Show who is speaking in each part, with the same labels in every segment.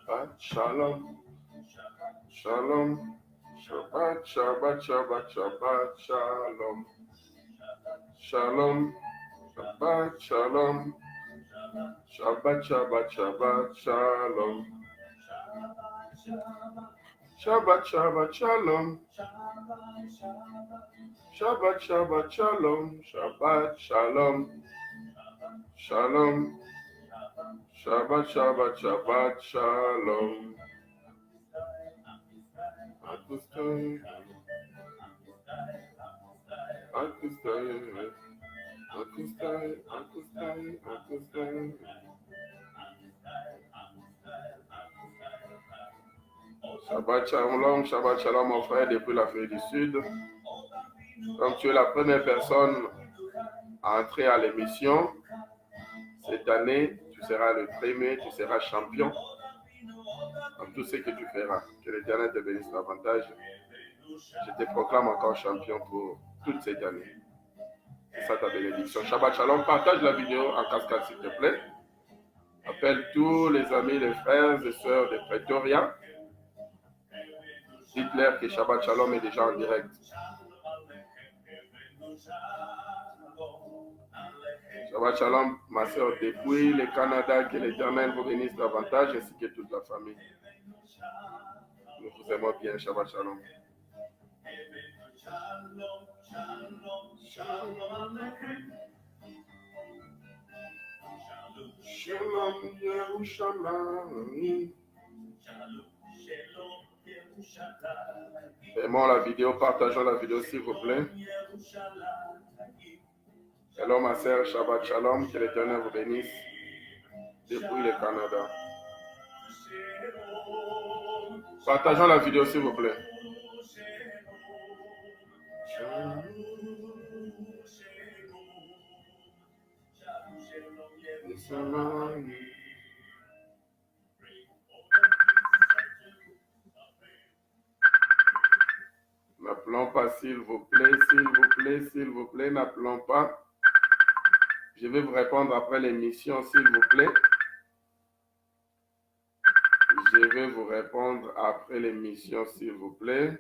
Speaker 1: Shabbat Shalom. Shalom. Shabbat, Shabbat, Shabbat, Shabbat, Shalom. Shalom. Shabbat, Shalom. Shabbat, Shabbat, Shabbat, Shalom. Shabbat, Shabbat, Shalom. Shabbat, Shabbat, Shalom. Shabbat, Shalom. Shalom. Shabbat, Shabbat, Shabbat, Shalom. Akustai. Akustai. Akustai. Akustai. Akustai. Shabbat Shabbat Shalom, mon frère, depuis l'Afrique du Sud. Comme tu es la première personne à entrer à l'émission, cette année, tu seras le premier, tu seras champion dans tout ce que tu feras. Que l'Éternel te bénisse davantage. Je te proclame encore champion pour toute cette année. C'est ça ta bénédiction. Shabbat Shalom, partage la vidéo en cascade s'il te plaît. Appelle tous les amis, les frères et sœurs de Pretoria. Dites-leur que Shabbat Shalom est déjà en direct. Shabbat Shalom, ma sœur depuis le Canada, que l'Éternel vous bénisse davantage, ainsi que toute la famille. Nous vous aimons bien, Shabbat Shalom. Shalom Yerushalayim. Aimons la vidéo, partageons la vidéo s'il vous plaît. Hello ma sœur, Shabbat Shalom, que l'Éternel vous bénisse depuis le Canada. Partageons la vidéo s'il vous plaît. N'appelons pas s'il vous plaît, s'il vous plaît, s'il vous plaît, n'appelons pas. Je vais vous répondre après l'émission, s'il vous plaît. Je vais vous répondre après l'émission, s'il vous plaît.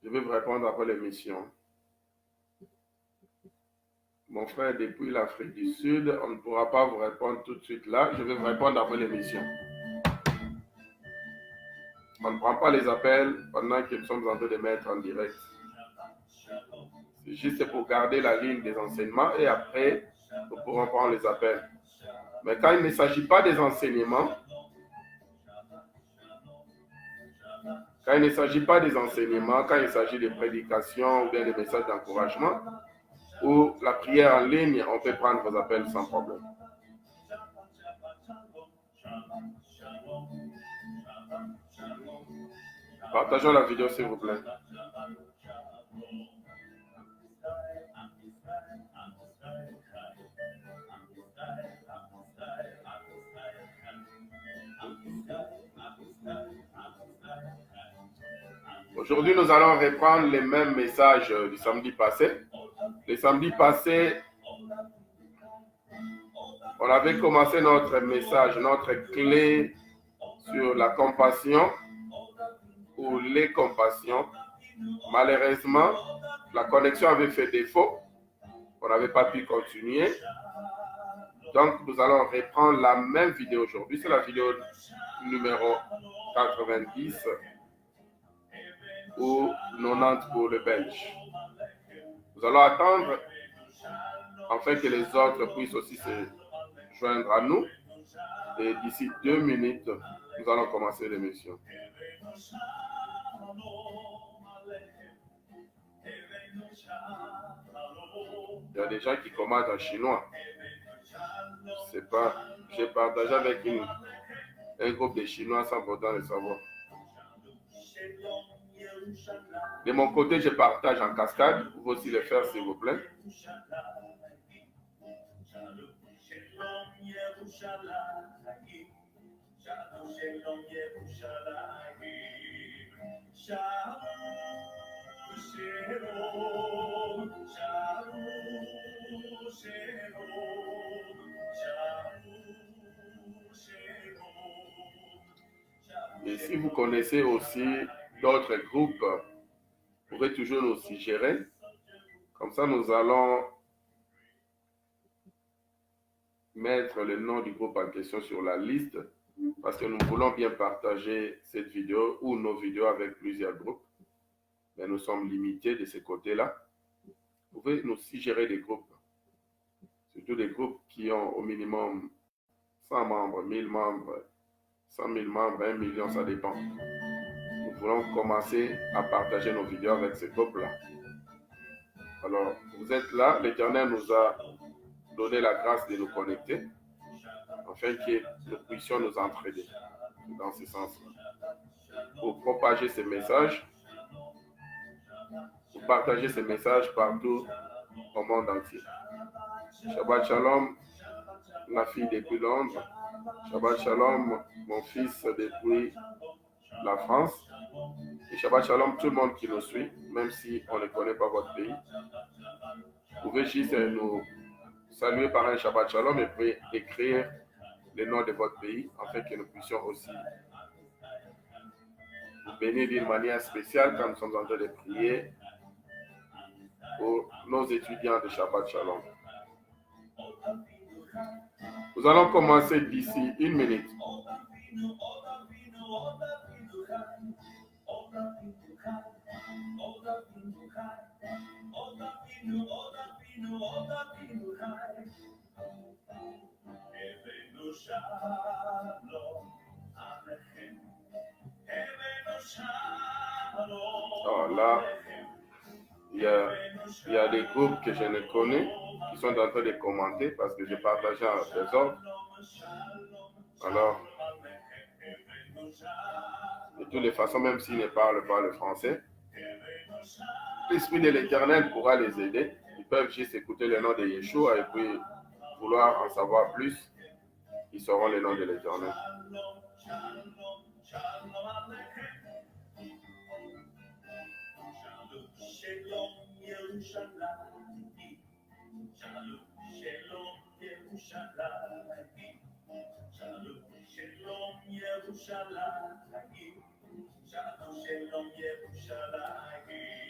Speaker 1: Je vais vous répondre après l'émission. Mon frère, depuis l'Afrique du Sud, on ne pourra pas vous répondre tout de suite là. Je vais vous répondre après l'émission. On ne prend pas les appels pendant que nous sommes en train de mettre en direct. C'est juste pour garder la ligne des enseignements et après, nous pourrons prendre les appels. Mais quand il ne s'agit pas des enseignements, quand il s'agit des prédications ou bien des messages d'encouragement, ou la prière en ligne, on peut prendre vos appels sans problème. Partageons la vidéo s'il vous plaît. Aujourd'hui, nous allons reprendre les mêmes messages du samedi passé. Le samedi passé, on avait commencé notre message, notre clé sur la compassion ou les compassions. Malheureusement, la connexion avait fait défaut. On n'avait pas pu continuer. Donc, nous allons reprendre la même vidéo aujourd'hui. C'est la vidéo numéro 90 ou 90 pour le Belge. Nous allons attendre afin que les autres puissent aussi se joindre à nous. Et d'ici 2 minutes, nous allons commencer l'émission. Il y a des gens qui commentent en chinois. C'est pas, j'ai partagé avec un groupe de Chinois sans pourtant le savoir. De mon côté, je partage en cascade. Vous pouvez aussi le faire, s'il vous plaît. Et si vous connaissez aussi d'autres groupes, vous pouvez toujours nous suggérer. Comme ça, nous allons mettre le nom du groupe en question sur la liste parce que nous voulons bien partager cette vidéo ou nos vidéos avec plusieurs groupes. Mais nous sommes limités de ce côté-là. Vous pouvez nous suggérer des groupes, surtout des groupes qui ont au minimum 100 membres, 1000 membres, 100 000 membres, 1 million, ça dépend. Nous voulons commencer à partager nos vidéos avec ces groupes-là. Alors, vous êtes là, l'Éternel nous a donné la grâce de nous connecter, afin que nous puissions nous entraider dans ce sens-là. Pour propager ces messages, pour partager ces messages partout au monde entier. Shabbat Shalom, ma fille depuis Londres. Shabbat Shalom, mon fils depuis la France. Et Shabbat Shalom, tout le monde qui nous suit, même si on ne connaît pas votre pays. Vous pouvez juste nous saluer par un Shabbat Shalom et puis écrire le nom de votre pays, afin que nous puissions aussi vous bénir d'une manière spéciale quand nous sommes en train de prier pour nos étudiants de Shabbat Shalom. Nous allons commencer d'ici 1 minute. Alors là, il y a des groupes que je ne connais qui sont en train de commenter parce que je partage en désordre. Alors, de toutes les façons, même s'ils ne parlent pas le français, l'Esprit de l'Éternel pourra les aider. Ils peuvent juste écouter le nom de Yeshua et puis vouloir en savoir plus. Ils sauront le nom de l'Éternel.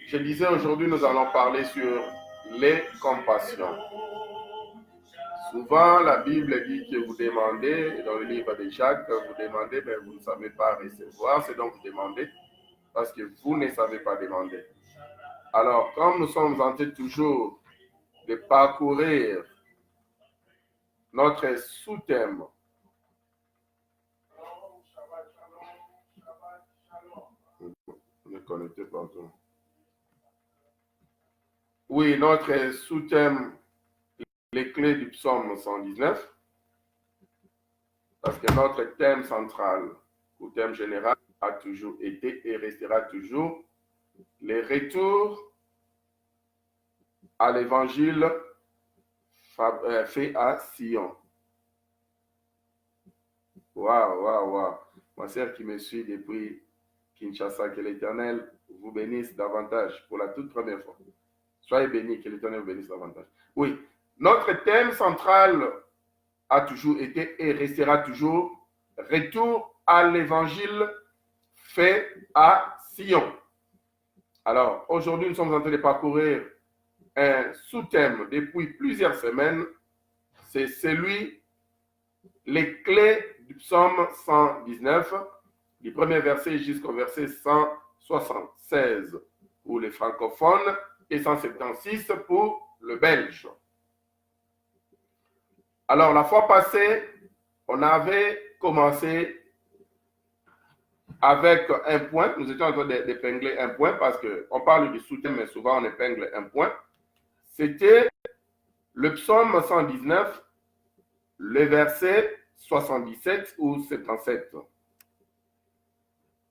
Speaker 1: Je disais aujourd'hui, nous allons parler sur les compassions. Souvent, la Bible dit que vous demandez, dans le livre de Jacques, vous demandez, mais vous ne savez pas recevoir, c'est donc vous demandez, parce que vous ne savez pas demander. Alors, comme nous sommes en train toujours de parcourir notre sous-thème, on est connecté partout. Oui, notre sous-thème, les clés du psaume 119, parce que notre thème central, ou thème général, a toujours été et restera toujours les retours à l'évangile fait à Sion. Waouh. Ma sœur qui me suit depuis Kinshasa, que l'Éternel vous bénisse davantage pour la toute première fois. Soyez bénis, que l'Éternel vous bénisse davantage. Oui, notre thème central a toujours été et restera toujours retour à l'évangile fait à Sion. Alors, aujourd'hui, nous sommes en train de parcourir un sous-thème depuis plusieurs semaines. C'est celui, les clés du psaume 119, du premier verset jusqu'au verset 176 pour les francophones et 176 pour le belge. Alors, la fois passée, on avait commencé avec un point. Nous étions en train d'épingler un point parce qu'on parle du sous-thème, mais souvent on épingle un point. C'était le psaume 119, le verset 77 ou 77.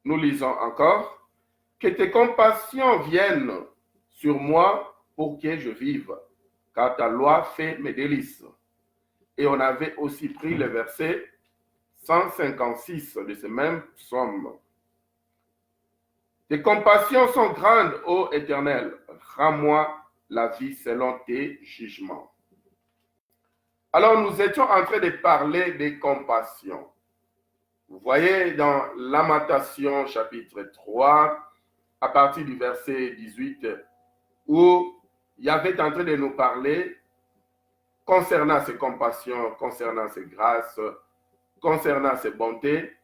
Speaker 1: Nous lisons encore. Que tes compassions viennent sur moi pour que je vive, car ta loi fait mes délices. Et on avait aussi pris le verset 156 de ce même psaume. Tes compassions sont grandes, ô Éternel. Rends-moi la vie selon tes jugements. Alors, nous étions en train de parler des compassions. Vous voyez dans Lamentation chapitre 3, à partir du verset 18, où Yahvé est en train de nous parler concernant ses compassions, concernant ses grâces, concernant ses bontés.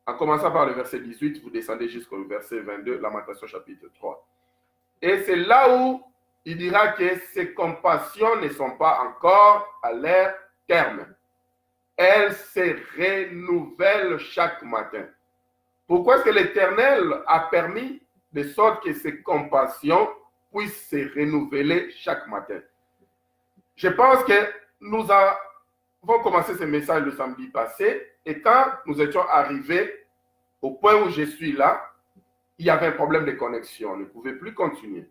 Speaker 1: En commençant par le verset 18, vous descendez jusqu'au verset 22, Lamentation chapitre 3. Et c'est là où il dira que ses compassions ne sont pas encore à leur terme. Elles se renouvellent chaque matin. Pourquoi est-ce que l'Éternel a permis de sorte que ses compassions puissent se renouveler chaque matin? Je pense que nous avons commencé ce message le samedi passé et quand nous étions arrivés au point où je suis là, il y avait un problème de connexion. On ne pouvait plus continuer.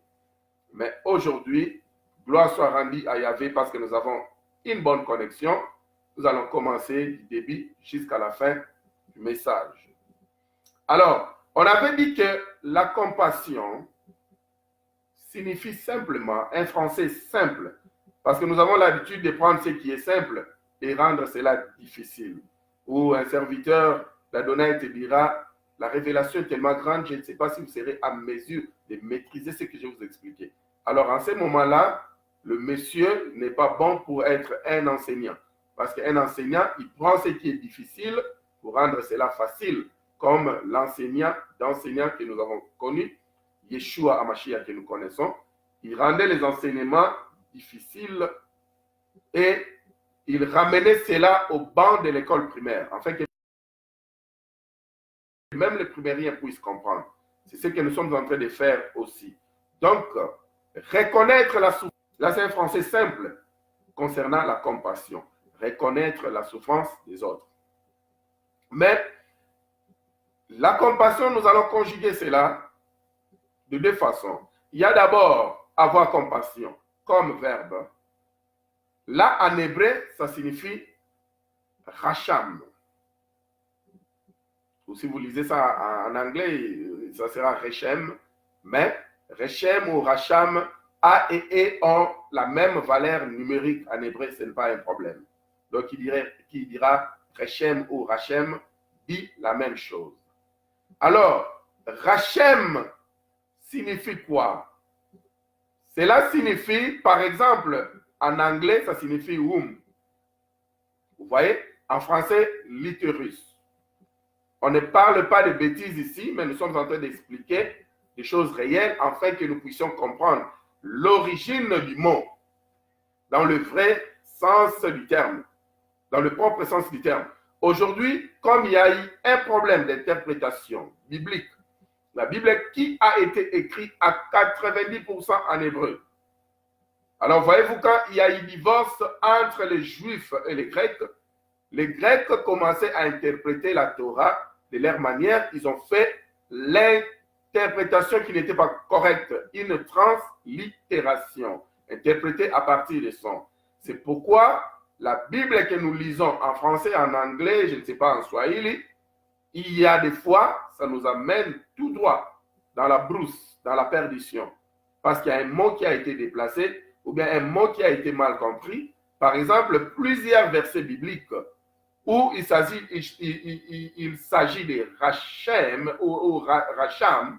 Speaker 1: Mais aujourd'hui, gloire soit rendue à Yahvé parce que nous avons une bonne connexion. Nous allons commencer du début jusqu'à la fin du message. Alors, on avait dit que la compassion signifie simplement, un français simple, parce que nous avons l'habitude de prendre ce qui est simple et rendre cela difficile. Ou un serviteur d'Adonai te dira, la révélation est tellement grande, je ne sais pas si vous serez à mesure de maîtriser ce que je vais vous expliquer. Alors, en ce moment-là, le monsieur n'est pas bon pour être un enseignant. Parce qu'un enseignant, il prend ce qui est difficile pour rendre cela facile, comme l'enseignant que nous avons connu, Yeshua HaMashiach que nous connaissons. Il rendait les enseignements difficiles et il ramenait cela au banc de l'école primaire, afin que même les primériens puissent comprendre. C'est ce que nous sommes en train de faire aussi. Donc, reconnaître la souffrance, là c'est un français simple concernant la compassion. Reconnaître la souffrance des autres. Mais la compassion, nous allons conjuguer cela de deux façons. Il y a d'abord avoir compassion comme verbe. Là, en hébreu, ça signifie racham. Ou si vous lisez ça en anglais, ça sera rechem. Mais rechem ou racham, A et E ont la même valeur numérique en hébreu, ce n'est pas un problème. Donc, qui dira rechem ou rachem dit la même chose. Alors, rachem signifie quoi? Cela signifie, par exemple, en anglais, ça signifie womb. Vous voyez? En français, l'utérus. On ne parle pas de bêtises ici, mais nous sommes en train d'expliquer des choses réelles afin que nous puissions comprendre l'origine du mot dans le vrai sens du terme, dans le propre sens du terme. Aujourd'hui, comme il y a eu un problème d'interprétation biblique, la Bible qui a été écrite à 90% en hébreu. Alors, voyez-vous, quand il y a eu divorce entre les Juifs et les Grecs commençaient à interpréter la Torah de leur manière. Ils ont fait l'interprétation qui n'était pas correcte, une translittération, interprétée à partir des sons. C'est pourquoi la Bible que nous lisons en français, en anglais, je ne sais pas, en swahili, il y a des fois, ça nous amène tout droit dans la brousse, dans la perdition. Parce qu'il y a un mot qui a été déplacé ou bien un mot qui a été mal compris. Par exemple, plusieurs versets bibliques où il s'agit de Rachem ou Racham,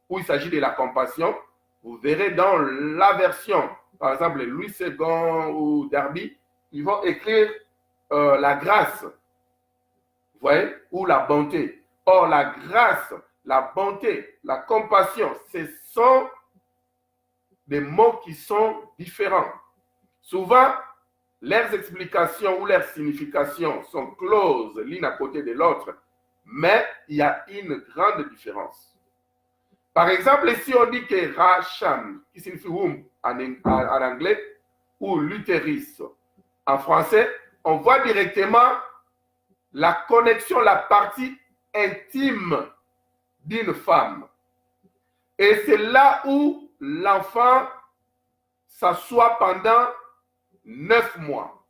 Speaker 1: où il s'agit de la compassion. Vous verrez dans la version, par exemple, Louis II ou Darby, ils vont écrire la grâce, vous voyez, ou la bonté. Or, la grâce, la bonté, la compassion, ce sont des mots qui sont différents. Souvent, leurs explications ou leurs significations sont closes l'une à côté de l'autre, mais il y a une grande différence. Par exemple, si on dit que Racham, qui signifie womb en anglais, ou l'utérus en français, on voit directement la connexion, la partie intime d'une femme. Et c'est là où l'enfant s'assoit pendant 9 mois.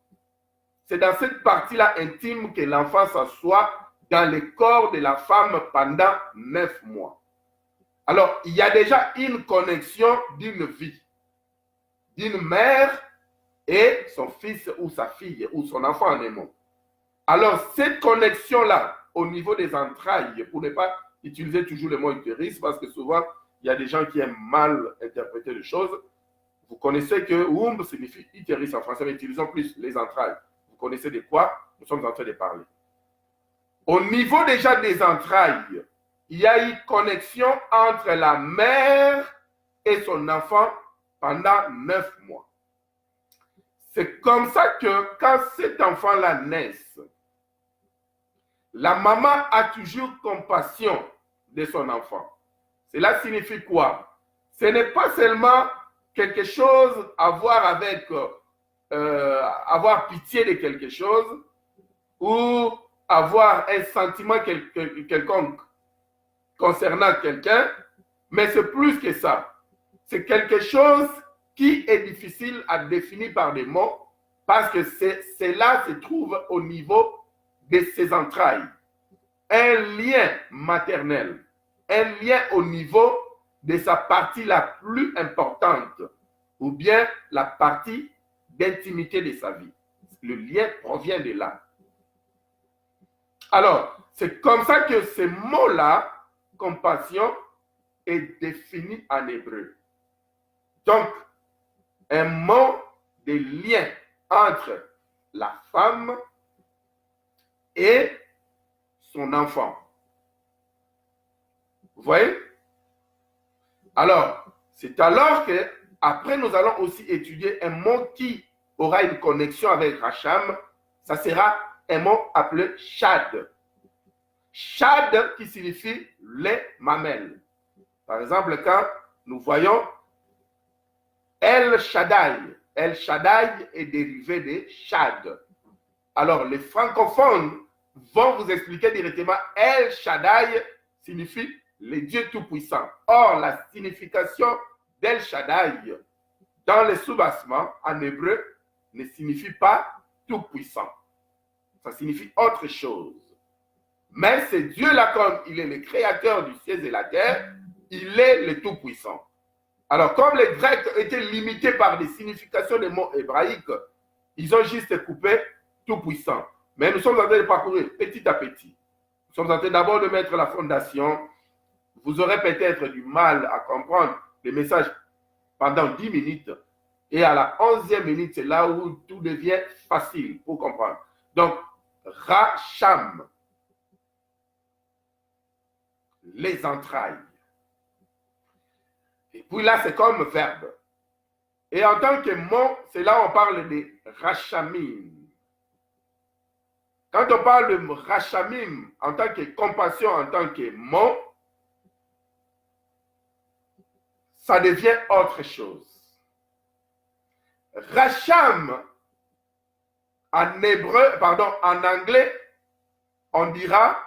Speaker 1: C'est dans cette partie-là intime que l'enfant s'assoit dans le corps de la femme pendant 9 mois. Alors, il y a déjà une connexion d'une vie, d'une mère et son fils ou sa fille ou son enfant en aimant. Alors, cette connexion-là au niveau des entrailles, pour ne pas utiliser toujours le mot utérus, parce que souvent, il y a des gens qui aiment mal interpréter les choses. Vous connaissez que womb signifie utérus en français, mais utilisons plus les entrailles. Vous connaissez de quoi nous sommes en train de parler. Au niveau déjà des entrailles, il y a une connexion entre la mère et son enfant pendant 9 mois. C'est comme ça que quand cet enfant-là naît, la maman a toujours compassion de son enfant. Cela signifie quoi? Ce n'est pas seulement quelque chose à voir avec avoir pitié de quelque chose ou avoir un sentiment quelconque concernant quelqu'un, mais c'est plus que ça. C'est quelque chose qui est difficile à définir par des mots parce que cela se trouve au niveau de ses entrailles. Un lien maternel, un lien au niveau de sa partie la plus importante ou bien la partie d'intimité de sa vie. Le lien provient de là. Alors, c'est comme ça que ce mot-là, compassion, est défini en hébreu. Donc, un mot de lien entre la femme et son enfant. Vous voyez? Alors, c'est alors que, après nous allons aussi étudier un mot qui aura une connexion avec Racham. Ça sera un mot appelé Shad. Shad qui signifie les mamelles. Par exemple, quand nous voyons El Shaddai. El Shaddai est dérivé de Shad. Alors, les francophones vont vous expliquer directement El Shaddai signifie le Dieu Tout-Puissant. Or, la signification d'El Shaddai dans le soubassement en hébreu ne signifie pas Tout-Puissant. Ça signifie autre chose. Mais c'est Dieu-là, comme il est le créateur du ciel et la terre, il est le Tout-Puissant. Alors, comme les Grecs étaient limités par des significations des mots hébraïques, ils ont juste coupé Tout-Puissant. Mais nous sommes en train de parcourir petit à petit. Nous sommes en train d'abord de mettre la fondation. Vous aurez peut-être du mal à comprendre les messages pendant 10 minutes. Et à la 11e minute, c'est là où tout devient facile pour comprendre. Donc, Racham, les entrailles. Et puis là, c'est comme verbe. Et en tant que mot, c'est là où on parle de Rachamim. Quand on parle de Rachamim en tant que compassion, en tant que mot, ça devient autre chose. Racham, en hébreu, pardon, en anglais, on dira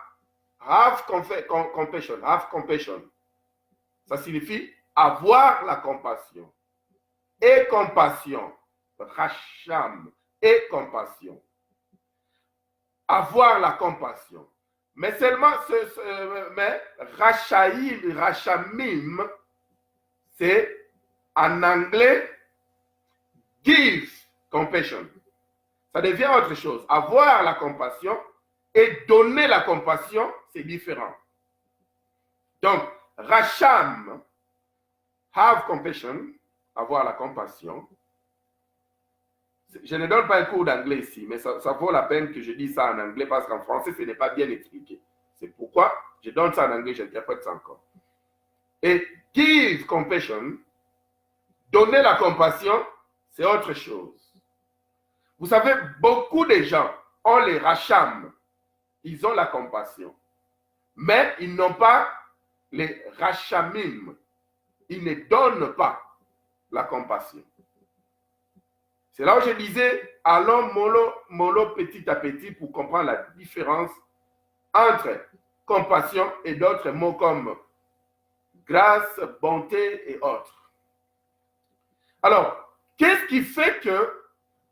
Speaker 1: have compassion, have compassion. Ça signifie avoir la compassion. Et compassion. Racham et compassion. Avoir la compassion. Mais seulement, mais Rachaim, Rachamim, c'est en anglais give compassion. Ça devient autre chose. Avoir la compassion et donner la compassion, c'est différent. Donc, Racham, have compassion, avoir la compassion. Je ne donne pas un cours d'anglais ici, mais ça vaut la peine que je dise ça en anglais parce qu'en français, ce n'est pas bien expliqué. C'est pourquoi je donne ça en anglais, j'interprète ça encore. Et give compassion, donner la compassion, c'est autre chose. Vous savez, beaucoup de gens ont les racham, ils ont la compassion, mais ils n'ont pas les rachamim, ils ne donnent pas la compassion. C'est là où je disais, allons mollo petit à petit pour comprendre la différence entre compassion et d'autres mots comme grâce, bonté et autres. Alors, qu'est-ce qui fait que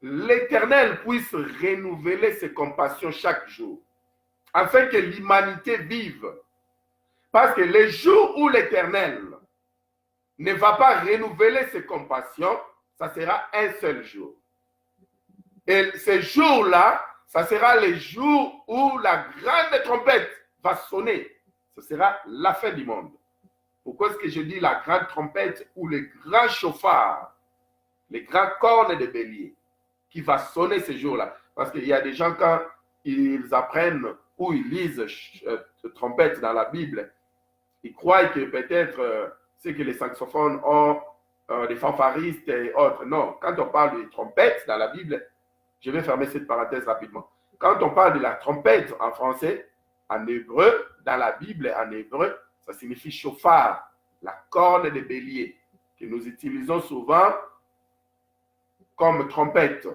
Speaker 1: l'Éternel puisse renouveler ses compassions chaque jour, afin que l'humanité vive? Parce que les jours où l'Éternel ne va pas renouveler ses compassions, ça sera un seul jour. Et ce jour-là, ça sera le jour où la grande trompette va sonner. Ce sera la fin du monde. Pourquoi est-ce que je dis la grande trompette ou le grand chauffard, les grands cornes de bélier qui va sonner ce jour-là? Parce qu'il y a des gens, quand ils apprennent ou ils lisent trompette dans la Bible, ils croient que peut-être c'est que les saxophones ont des fanfaristes et autres. Non, quand on parle de trompette dans la Bible, je vais fermer cette parenthèse rapidement. Quand on parle de la trompette en français, en hébreu, dans la Bible, en hébreu, ça signifie chauffard, la corne de bélier, que nous utilisons souvent comme trompette,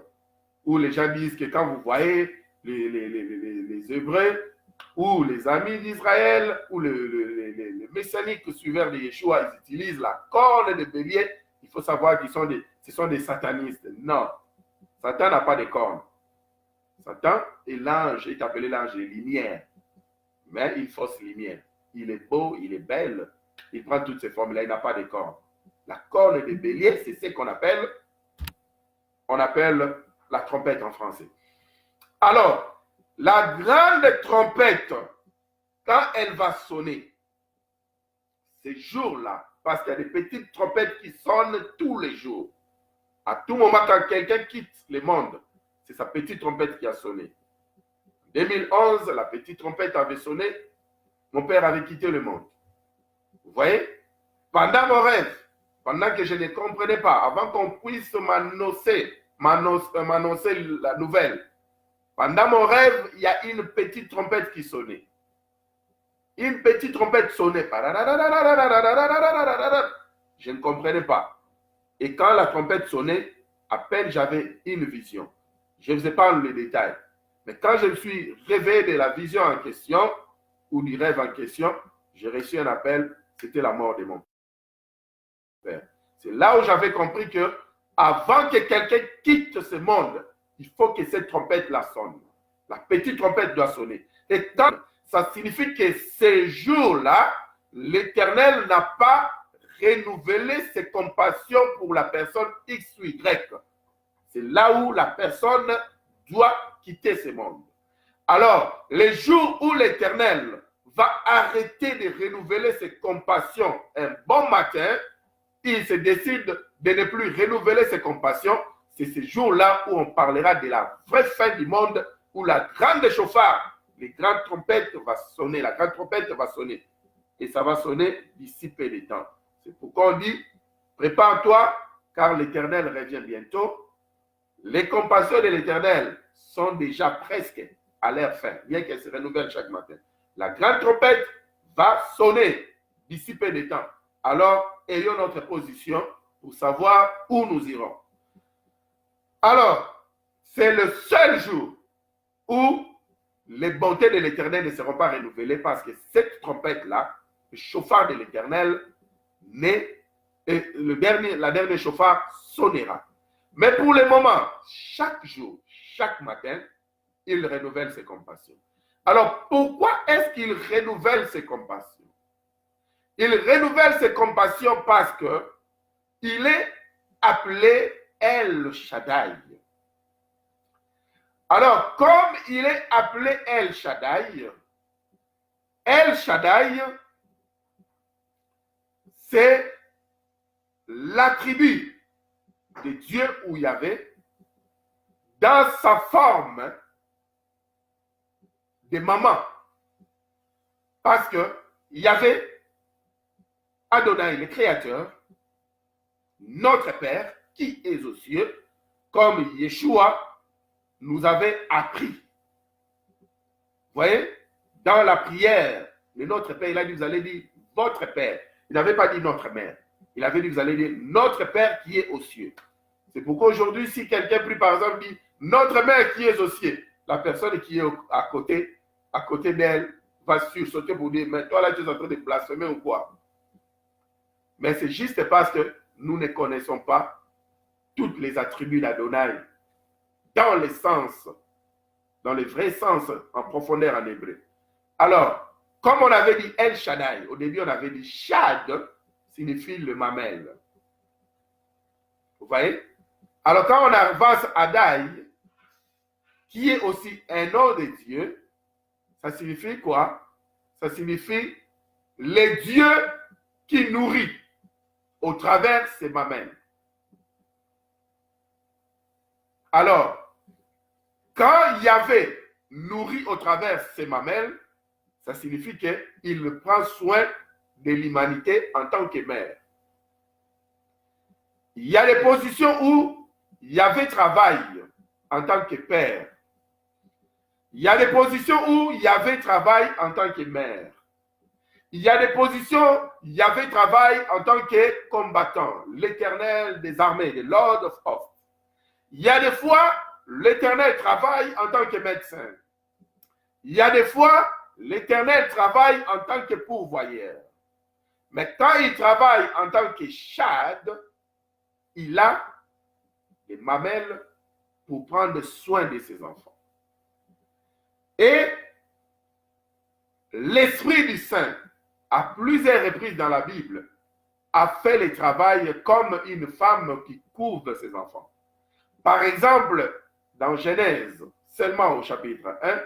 Speaker 1: où les gens disent que quand vous voyez les Hébreux ou les amis d'Israël ou les messianiques suiveurs de Yeshua, ils utilisent la corne de bélier, il faut savoir qu'ils sont ce sont des satanistes. Non, Satan n'a pas de cornes. Satan est l'ange, il est appelé l'ange de lumière, mais il fausse lumière. Il est beau, il est belle, il prend toutes ces formes-là, il n'a pas de cornes. La corne de bélier, c'est ce qu'on appelle, la trompette en français. Alors, la grande trompette, quand elle va sonner, ces jours-là, parce qu'il y a des petites trompettes qui sonnent tous les jours. À tout moment, quand quelqu'un quitte le monde, c'est sa petite trompette qui a sonné. En 2011, la petite trompette avait sonné, mon père avait quitté le monde. Vous voyez? Pendant mon rêve, pendant que je ne comprenais pas, avant qu'on puisse m'annoncer la nouvelle, pendant mon rêve, il y a une petite trompette qui sonnait. Une petite trompette sonnait. Je ne comprenais pas. Et quand la trompette sonnait, à peine j'avais une vision. Je ne vous épargne les détails. Mais quand je me suis réveillé de la vision en question, ou du rêve en question, j'ai reçu un appel, c'était la mort de mon père. C'est là où j'avais compris que avant que quelqu'un quitte ce monde, il faut que cette trompette-là sonne. La petite trompette doit sonner. Et tant, ça signifie que ces jours-là, l'Éternel n'a pas renouvelé ses compassions pour la personne X ou Y. C'est là où la personne doit quitter ce monde. Alors, les jours où l'Éternel va arrêter de renouveler ses compassions un bon matin, il se décide de ne plus renouveler ses compassions. C'est ce jour-là où on parlera de la vraie fin du monde, où la grande chauffard, les grandes trompettes va sonner, la grande trompette va sonner. Et ça va sonner d'ici peu de temps. C'est pourquoi on dit, prépare-toi, car l'Éternel revient bientôt. Les compassions de l'Éternel sont déjà presque à leur fin, bien qu'elles se renouvellent chaque matin. La grande trompette va sonner d'ici peu de temps. Alors, ayons notre position pour savoir où nous irons. Alors, c'est le seul jour où les bontés de l'Éternel ne seront pas renouvelées, parce que cette trompette-là, le chauffard de l'Éternel, la dernière chauffard sonnera. Mais pour le moment, chaque jour, chaque matin, il renouvelle ses compassions. Alors, pourquoi est-ce qu'il renouvelle ses compassions? Il renouvelle ses compassions parce que il est appelé El Shaddai. Alors, comme il est appelé El Shaddai, c'est l'attribut de Dieu ou Yahvé dans sa forme de maman. Parce que Yahvé, Adonai, le Créateur, notre Père, qui est aux cieux, comme Yeshua nous avait appris. Vous voyez, dans la prière de notre Père, il a dit, vous allez dire votre Père. Il n'avait pas dit notre mère. Il avait dit, vous allez dire notre Père qui est aux cieux. C'est pourquoi aujourd'hui, si quelqu'un prie par exemple, dit notre mère qui est aux cieux, la personne qui est à côté d'elle, va sursauter pour dire, mais toi là, tu es en train de blasphémer ou quoi? Mais c'est juste parce que nous ne connaissons pas tous les attributs d'Adonai dans le sens, dans le vrai sens en profondeur en hébreu. Alors, comme on avait dit El Shaddai, au début on avait dit Shad, signifie le mamelle. Vous voyez? Alors quand on avance à Dai, qui est aussi un nom de Dieu, ça signifie quoi? Ça signifie le Dieu qui nourrit au travers ses mamelles. Alors, quand Yahvé nourrit au travers ses mamelles, ça signifie qu'il prend soin de l'humanité en tant que mère. Il y a des positions où Yahvé travaille en tant que père. Il y a des positions où Yahvé travaille en tant que mère. Il y a des positions où Yahvé travaille en tant que combattant, l'Éternel des armées, le Lord of Hosts. Il y a des fois, l'Éternel travaille en tant que médecin. Il y a des fois, l'Éternel travaille en tant que pourvoyeur. Mais quand il travaille en tant que Shad, il a des mamelles pour prendre soin de ses enfants. Et l'Esprit du Saint, à plusieurs reprises dans la Bible, a fait le travail comme une femme qui couvre ses enfants. Par exemple, dans Genèse, seulement au chapitre 1,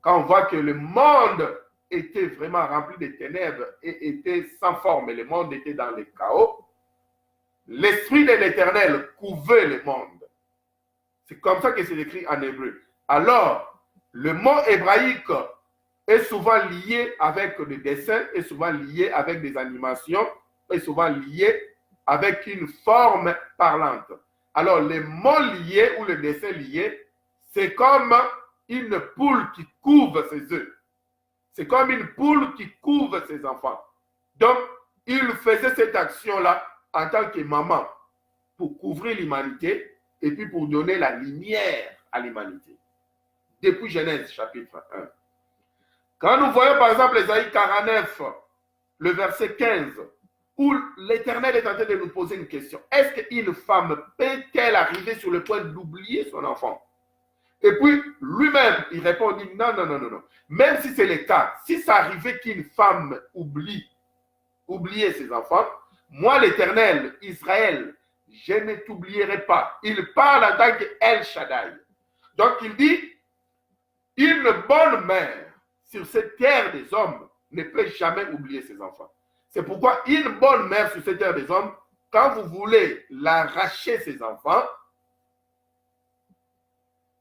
Speaker 1: quand on voit que le monde était vraiment rempli de ténèbres et était sans forme, et le monde était dans le chaos, l'Esprit de l'Éternel couvrait le monde. C'est comme ça que c'est écrit en hébreu. Alors, le mot hébraïque est souvent lié avec des dessins, est souvent lié avec des animations, est souvent lié avec une forme parlante. Alors, les mots liés ou le dessin lié, c'est comme une poule qui couvre ses œufs. C'est comme une poule qui couvre ses enfants. Donc, il faisait cette action-là en tant que maman pour couvrir l'humanité et puis pour donner la lumière à l'humanité. Depuis Genèse chapitre 1. Quand nous voyons par exemple Ésaïe 49, le verset 15, où l'Éternel est en train de nous poser une question. Est-ce qu'une femme peut-elle arriver sur le point d'oublier son enfant? Et puis, lui-même, il répond, dit, non. Même si c'est le cas, si ça arrivait qu'une femme oubliait ses enfants, moi, l'Éternel, Israël, je ne t'oublierai pas. Il parle en tant qu'El Shaddai. Donc, il dit, une bonne mère sur cette terre des hommes ne peut jamais oublier ses enfants. C'est pourquoi une bonne mère sur cette terre des hommes, quand vous voulez l'arracher ses enfants,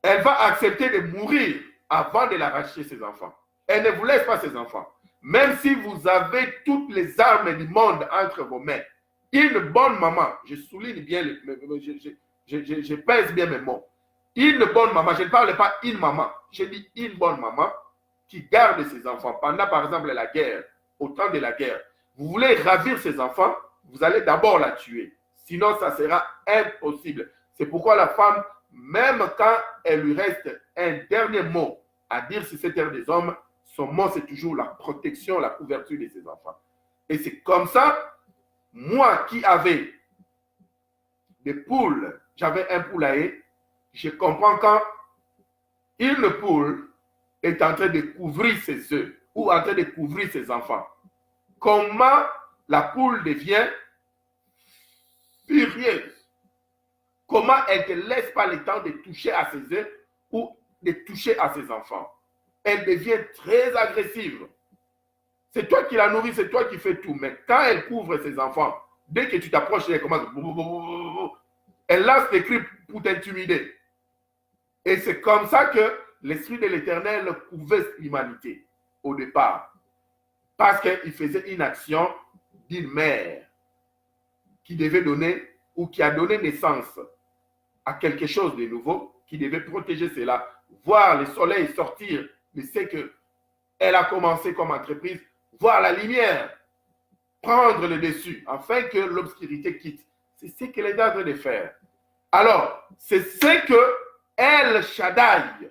Speaker 1: elle va accepter de mourir avant de l'arracher ses enfants. Elle ne vous laisse pas ses enfants. Même si vous avez toutes les armes du monde entre vos mains, une bonne maman, je souligne bien, je pèse bien mes mots, une bonne maman, je ne parle pas une maman, je dis une bonne maman qui garde ses enfants pendant par exemple la guerre, au temps de la guerre. Vous voulez ravir ses enfants, vous allez d'abord la tuer. Sinon, ça sera impossible. C'est pourquoi la femme, même quand elle lui reste un dernier mot à dire sur cette terre des hommes, son mot, c'est toujours la protection, la couverture de ses enfants. Et c'est comme ça, moi qui avais des poules, j'avais un poulailler, je comprends quand une poule est en train de couvrir ses œufs ou en train de couvrir ses enfants. Comment la poule devient furieuse. Comment elle ne te laisse pas le temps de toucher à ses œufs ou de toucher à ses enfants. Elle devient très agressive. C'est toi qui la nourris, c'est toi qui fais tout. Mais quand elle couvre ses enfants, dès que tu t'approches, elle commence. Elle lance des cris pour t'intimider. Et c'est comme ça que l'Esprit de l'Éternel couvrait l'humanité au départ. Parce qu'il faisait une action d'une mère qui devait donner ou qui a donné naissance à quelque chose de nouveau, qui devait protéger cela, voir le soleil sortir, mais c'est qu'elle a commencé comme entreprise, voir la lumière, prendre le dessus, afin que l'obscurité quitte. C'est ce qu'elle est en train de faire. Alors, c'est ce que El Shaddai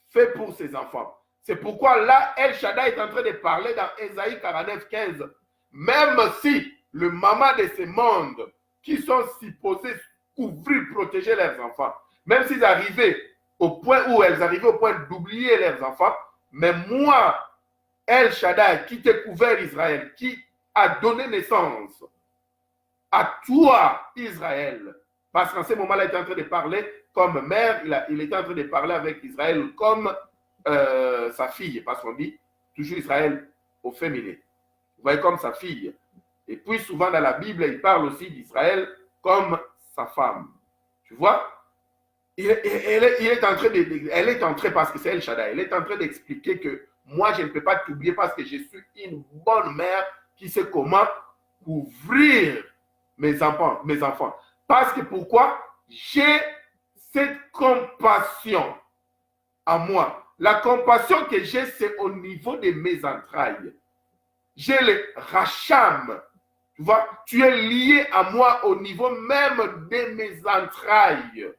Speaker 1: fait pour ses enfants. C'est pourquoi là, El Shaddai est en train de parler dans Ésaïe 49, 15. Même si le maman de ce monde, qui sont supposés couvrir, protéger leurs enfants, même s'ils arrivaient au point où elles arrivaient au point d'oublier leurs enfants, mais moi, El Shaddai, qui t'ai couvert Israël, qui a donné naissance à toi, Israël, Parce qu'en ce moment-là, il était en train de parler comme mère, il était en train de parler avec Israël comme sa fille, parce qu'on dit toujours Israël au féminin. Vous voyez, comme sa fille. Et puis souvent dans la Bible, il parle aussi d'Israël comme sa femme. Tu vois? Elle est en train, parce que c'est El Shaddai, elle est en train d'expliquer que moi, je ne peux pas t'oublier parce que je suis une bonne mère qui sait comment couvrir mes enfants. Parce que pourquoi? J'ai cette compassion en moi. La compassion que j'ai, c'est au niveau de mes entrailles. J'ai le racham. Tu vois, tu es lié à moi au niveau même de mes entrailles.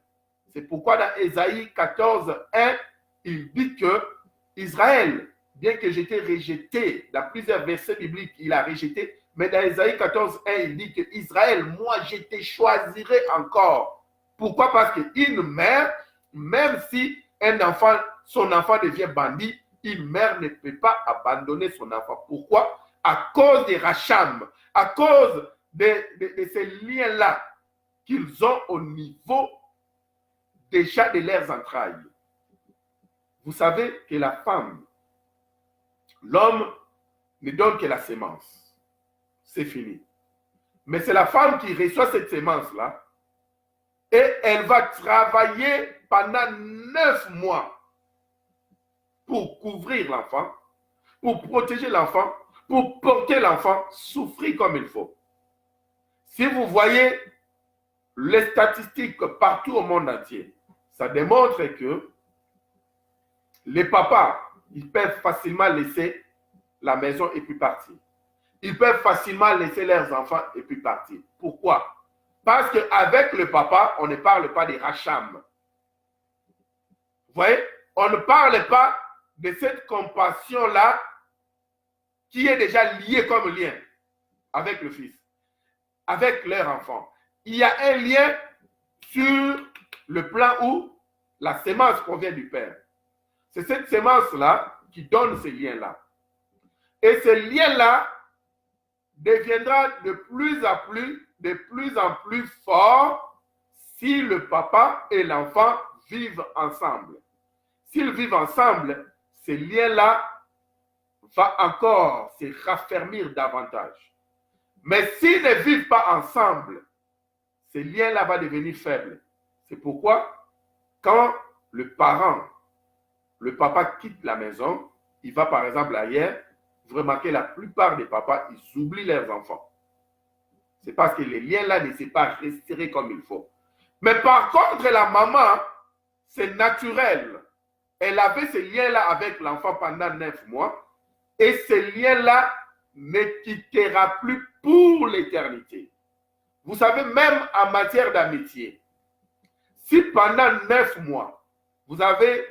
Speaker 1: C'est pourquoi dans Ésaïe 14, 1, il dit que Israël, bien que j'étais rejeté, dans plusieurs versets bibliques, il a rejeté, mais dans Ésaïe 14, 1, il dit que Israël, moi, je te choisirai encore. Pourquoi? Parce qu'une mère, même si son enfant devient bandit, une mère ne peut pas abandonner son enfant. Pourquoi? À cause des racham, à cause de ces liens-là qu'ils ont au niveau déjà de leurs entrailles. Vous savez que la femme, l'homme ne donne que la sémence. C'est fini. Mais c'est la femme qui reçoit cette sémence-là et elle va travailler pendant 9 mois pour couvrir l'enfant, pour protéger l'enfant, pour porter l'enfant, souffrir comme il faut. Si vous voyez les statistiques partout au monde entier, ça démontre que les papas, ils peuvent facilement laisser la maison et puis partir. Ils peuvent facilement laisser leurs enfants et puis partir. Pourquoi? Parce qu'avec le papa, on ne parle pas des racham. Vous voyez? On ne parle pas de cette compassion-là qui est déjà liée comme lien avec le fils, avec leur enfant. Il y a un lien sur le plan où la sémence provient du père. C'est cette sémence-là qui donne ces liens-là. Et ce lien-là deviendra de plus en plus fort si le papa et l'enfant vivent ensemble. S'ils vivent ensemble, ce lien-là va encore se raffermir davantage. Mais s'ils ne vivent pas ensemble, ce lien-là va devenir faible. C'est pourquoi, quand le papa quitte la maison, il va par exemple ailleurs, vous remarquez la plupart des papas, ils oublient leurs enfants. C'est parce que les liens-là ne sont pas resserrés comme il faut. Mais par contre, la maman, c'est naturel. Elle avait ce lien-là avec l'enfant pendant 9 mois et ce lien-là ne quittera plus pour l'éternité. Vous savez, même en matière d'amitié, si pendant 9 mois, vous avez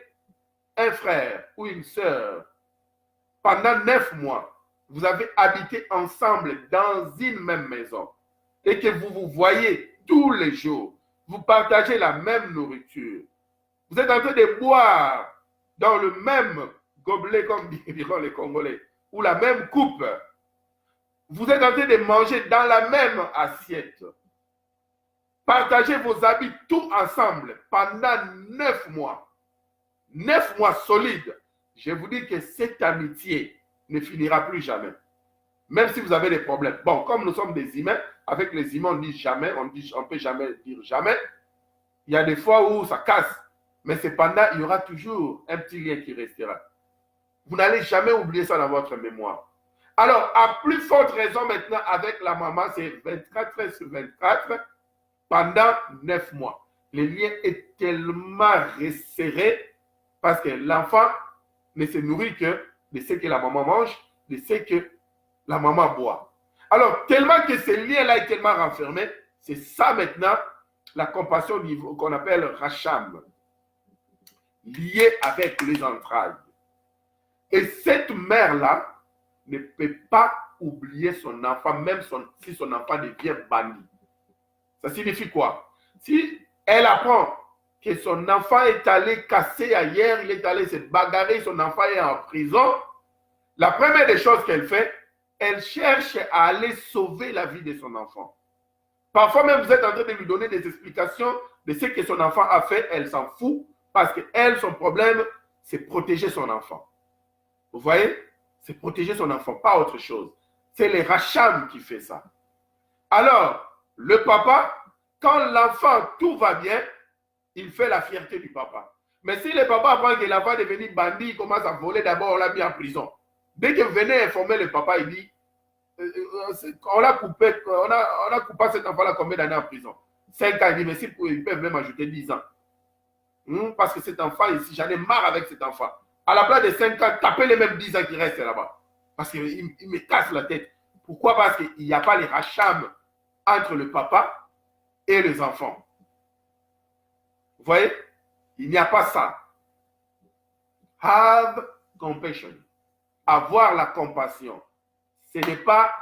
Speaker 1: un frère ou une sœur, pendant 9 mois, vous avez habité ensemble dans une même maison et que vous vous voyez tous les jours, vous partagez la même nourriture, vous êtes en train de boire dans le même gobelet, comme diront les Congolais, ou la même coupe, vous êtes en train de manger dans la même assiette, partagez vos habits tout ensemble pendant 9 mois, 9 mois solides. Je vous dis que cette amitié ne finira plus jamais. Même si vous avez des problèmes. Bon, comme nous sommes des humains, avec les humains, on dit jamais, on ne peut jamais dire jamais. Il y a des fois où ça casse. Mais cependant, il y aura toujours un petit lien qui restera. Vous n'allez jamais oublier ça dans votre mémoire. Alors, à plus forte raison maintenant, avec la maman, c'est 24 heures sur 24 pendant 9 mois. Le lien est tellement resserré parce que l'enfant ne se nourrit que de ce que la maman mange, de ce que la maman boit. Alors, tellement que ce lien-là est tellement renfermé, c'est ça maintenant la compassion qu'on appelle racham, liée avec les entrailles. Et cette mère-là ne peut pas oublier son enfant, même si son enfant devient bandit. Ça signifie quoi? Si elle apprend que son enfant est allé casser ailleurs, il est allé se bagarrer, son enfant est en prison, la première des choses qu'elle fait, elle cherche à aller sauver la vie de son enfant. Parfois même, vous êtes en train de lui donner des explications de ce que son enfant a fait. Elle s'en fout parce qu'elle, son problème, c'est protéger son enfant. Vous voyez? C'est protéger son enfant, pas autre chose. C'est les racham qui fait ça. Alors, le papa, quand l'enfant, tout va bien, il fait la fierté du papa. Mais si le papa apprend que l'enfant est devenu bandit, il commence à voler, d'abord on l'a mis en prison. Dès que vous venez informer le papa, il dit, on a coupé cet enfant-là combien d'années en prison? 5 ans. Il dit, mais ils peuvent même ajouter 10 ans. Parce que cet enfant ici, j'en ai marre avec cet enfant. À la place de 5 ans, tapez les mêmes 10 ans qui restent là-bas. Parce qu'il me casse la tête. Pourquoi? Parce qu'il n'y a pas les racham entre le papa et les enfants. Vous voyez? Il n'y a pas ça. Have compassion. Avoir la compassion. Ce n'est pas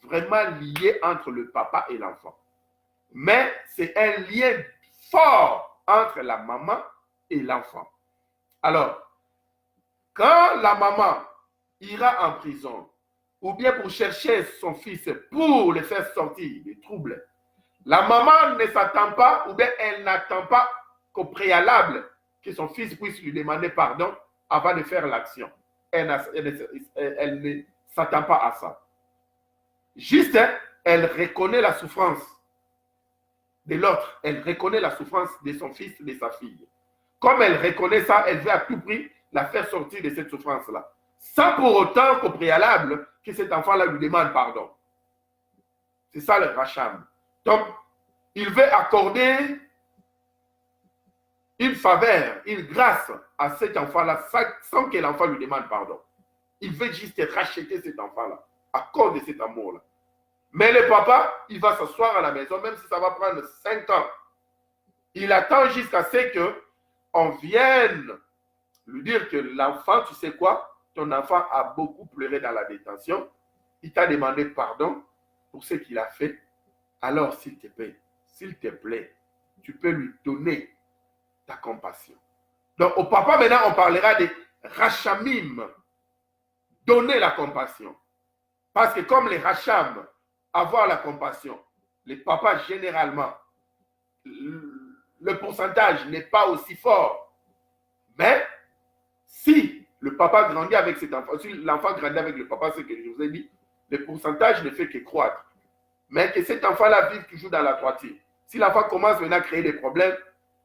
Speaker 1: vraiment lié entre le papa et l'enfant. Mais c'est un lien fort entre la maman et l'enfant. Alors, quand la maman ira en prison, ou bien pour chercher son fils pour le faire sortir des troubles, la maman ne s'attend pas, ou bien elle n'attend pas qu'au préalable, que son fils puisse lui demander pardon avant de faire l'action. Elle ne s'attend pas à ça. Juste, elle reconnaît la souffrance de l'autre. Elle reconnaît la souffrance de son fils, de sa fille. Comme elle reconnaît ça, elle veut à tout prix la faire sortir de cette souffrance-là. Sans pour autant qu'au préalable, que cet enfant-là lui demande pardon. C'est ça le racham. Donc, il veut accorder une faveur, une grâce à cet enfant-là sans que l'enfant lui demande pardon. Il veut juste racheter cet enfant-là à cause de cet amour-là. Mais le papa, il va s'asseoir à la maison, même si ça va prendre 5 ans. Il attend jusqu'à ce qu'on vienne lui dire que l'enfant, tu sais quoi, ton enfant a beaucoup pleuré dans la détention, il t'a demandé pardon pour ce qu'il a fait, alors s'il te plaît, tu peux lui donner ta compassion. Donc au papa, maintenant, on parlera de rachamim, donner la compassion. Parce que comme les racham, avoir la compassion, les papas, généralement, le pourcentage n'est pas aussi fort. Mais si le papa grandit avec cet enfant, si l'enfant grandit avec le papa, c'est ce que je vous ai dit, le pourcentage ne fait que croître. Mais que cet enfant-là vive toujours dans la droiture. Si l'enfant commence maintenant à créer des problèmes,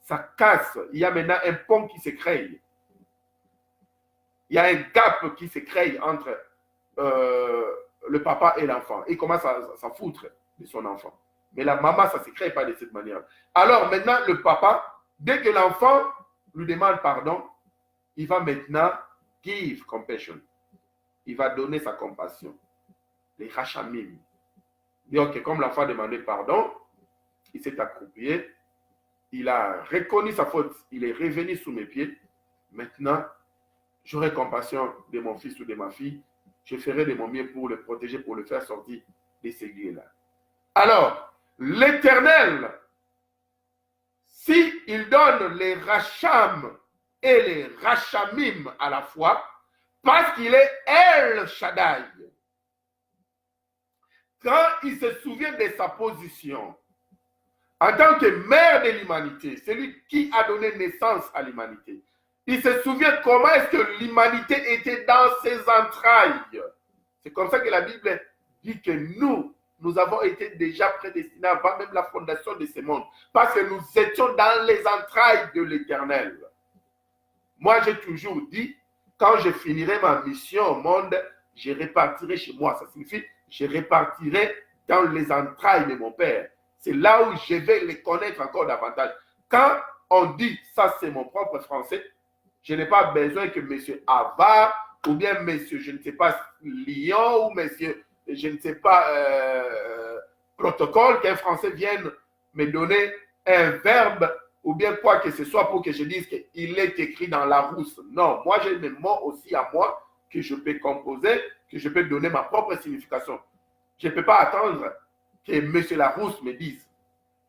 Speaker 1: ça casse. Il y a maintenant un pont qui se crée. Il y a un gap qui se crée entre le papa et l'enfant. Il commence à s'en foutre de son enfant. Mais la maman, ça ne se crée pas de cette manière. Alors maintenant, le papa, dès que l'enfant lui demande pardon, il va maintenant give compassion. Il va donner sa compassion. Les rachamim. Donc, comme l'enfant a demandé pardon, il s'est accroupi, il a reconnu sa faute, il est revenu sous mes pieds. Maintenant, j'aurai compassion de mon fils ou de ma fille. Je ferai de mon mieux pour le protéger, pour le faire sortir de ces lieux-là. Alors, l'Éternel, s'il donne les racham et les rachamim à la fois, parce qu'il est El Shaddai, quand il se souvient de sa position en tant que mère de l'humanité, celui qui a donné naissance à l'humanité, il se souvient comment est-ce que l'humanité était dans ses entrailles. C'est comme ça que la Bible dit que nous avons été déjà prédestinés avant même la fondation de ce monde, parce que nous étions dans les entrailles de l'Éternel. Moi, j'ai toujours dit, quand je finirai ma mission au monde, je repartirai chez moi. Ça signifie, je repartirai dans les entrailles de mon Père. C'est là où je vais les connaître encore davantage. Quand on dit, ça c'est mon propre français, je n'ai pas besoin que M. Ava, ou bien M. je ne sais pas, Lyon, ou M. je ne sais pas, protocole, qu'un Français vienne me donner un verbe, ou bien quoi que ce soit pour que je dise qu'il est écrit dans la rousse. Non, moi j'ai mes mots aussi à moi que je peux composer, que je peux donner ma propre signification. Je ne peux pas attendre que M. Larousse me dise.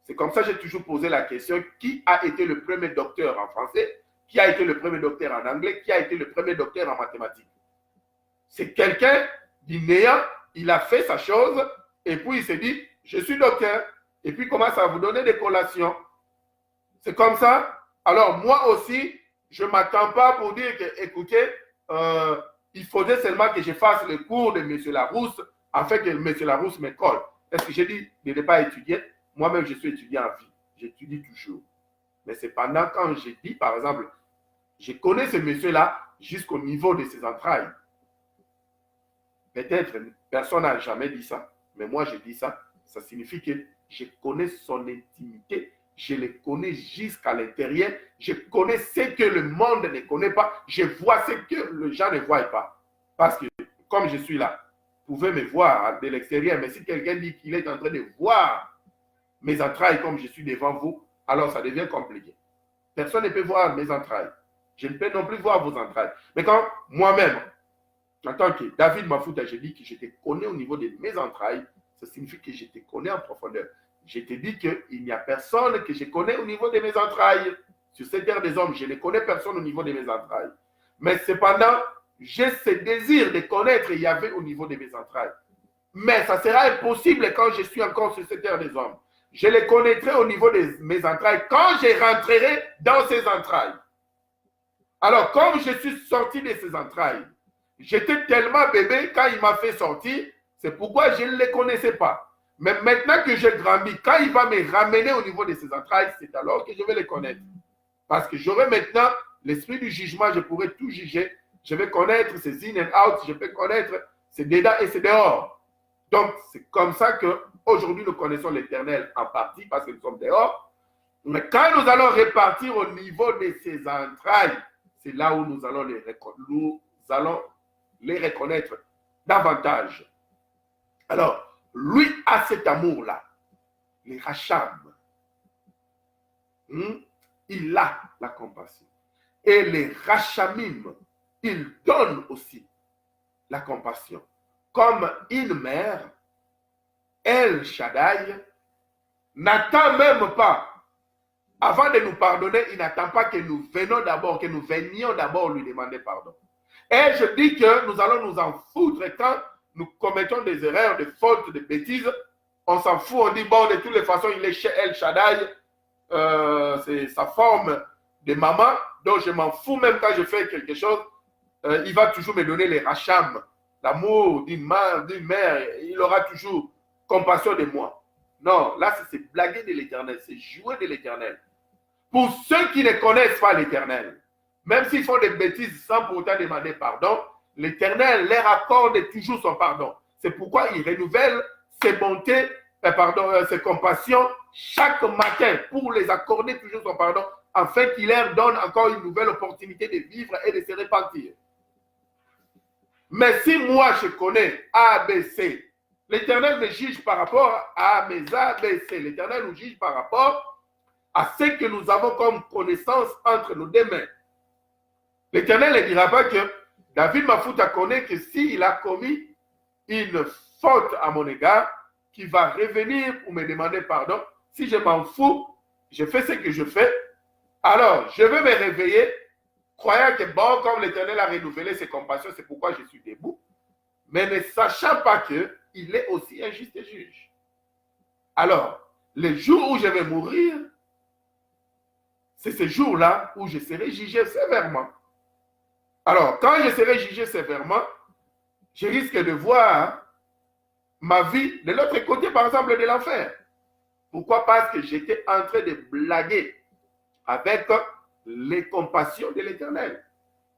Speaker 1: C'est comme ça que j'ai toujours posé la question, qui a été le premier docteur en français, qui a été le premier docteur en anglais, qui a été le premier docteur en mathématiques. C'est quelqu'un du néant, il a fait sa chose, et puis il s'est dit, je suis docteur. et puis commence à vous donner des collations. C'est comme ça. Alors, moi aussi, je ne m'attends pas pour dire que, écoutez, il faudrait seulement que je fasse le cours de M. Larousse afin que M. Larousse me colle. Est-ce que j'ai dit de ne pas étudier? Moi-même, je suis étudiant en vie. J'étudie toujours. Mais cependant, quand je dis, par exemple, je connais ce monsieur-là jusqu'au niveau de ses entrailles. Peut-être personne n'a jamais dit ça, mais moi je dis ça. Ça signifie que je connais son intimité, je le connais jusqu'à l'intérieur, je connais ce que le monde ne connaît pas, je vois ce que les gens ne voient pas. Parce que comme je suis là, vous pouvez me voir de l'extérieur, mais si quelqu'un dit qu'il est en train de voir mes entrailles comme je suis devant vous, alors ça devient compliqué. Personne ne peut voir mes entrailles. Je ne peux non plus voir vos entrailles. Mais quand moi-même, en tant que David Mafouta, je dis que je te connais au niveau de mes entrailles, ça signifie que je te connais en profondeur. Je te dis qu'il n'y a personne que je connais au niveau de mes entrailles. Sur cette terre des hommes, je ne connais personne au niveau de mes entrailles. Mais cependant, j'ai ce désir de connaître Yahvé au niveau de mes entrailles. Mais ça sera impossible quand je suis encore sur cette terre des hommes. Je le connaîtrai au niveau de mes entrailles quand je rentrerai dans ces entrailles. Alors, comme je suis sorti de ces entrailles, j'étais tellement bébé quand il m'a fait sortir, c'est pourquoi je ne les connaissais pas. Mais maintenant que j'ai grandi, quand il va me ramener au niveau de ses entrailles, c'est alors que je vais les connaître. Parce que j'aurai maintenant l'esprit du jugement, je pourrai tout juger. Je vais connaître ses in and out, je peux connaître ses dedans et ses dehors. Donc, c'est comme ça qu'aujourd'hui, nous connaissons l'Éternel en partie parce que nous sommes dehors. Mais quand nous allons repartir au niveau de ses entrailles, c'est là où nous allons les reconnaître davantage. Alors, lui a cet amour-là, les racham. Il a la compassion. Et les rachamim, il donne aussi la compassion. Comme une mère, El Shaddai, n'attend même pas. Avant de nous pardonner, il n'attend pas que nous venions d'abord lui demander pardon. Et je dis que nous allons nous en foutre quand nous commettons des erreurs, des fautes, des bêtises. On s'en fout, on dit, bon, de toutes les façons, il est chez El Shaddai. C'est sa forme de maman. Donc, je m'en fous même quand je fais quelque chose. Il va toujours me donner les racham, l'amour d'une mère. Il aura toujours compassion de moi. Non, là, c'est blaguer de l'Éternel, c'est jouer de l'Éternel. Pour ceux qui ne connaissent pas l'Éternel, même s'ils font des bêtises sans pour autant demander pardon, l'Éternel leur accorde toujours son pardon. C'est pourquoi il renouvelle ses bontés, ses compassions chaque matin pour les accorder toujours son pardon, afin qu'il leur donne encore une nouvelle opportunité de vivre et de se repentir. Mais si moi je connais ABC, l'Éternel me juge par rapport à mes ABC. L'Éternel nous juge par rapport à ce que nous avons comme connaissance entre nos deux mains. L'Éternel ne dira pas que David Mafouta connaît que s'il a commis une faute à mon égard, qu'il va revenir pour me demander pardon. Si je m'en fous, je fais ce que je fais, alors je vais me réveiller, croyant que bon, comme l'Éternel a renouvelé ses compassions, c'est pourquoi je suis debout, mais ne sachant pas qu'il est aussi un juste juge. Alors, le jour où je vais mourir, c'est ce jour-là où je serai jugé sévèrement. Alors, quand je serai jugé sévèrement, je risque de voir ma vie de l'autre côté, par exemple, de l'enfer. Pourquoi? Parce que j'étais en train de blaguer avec les compassions de l'Éternel.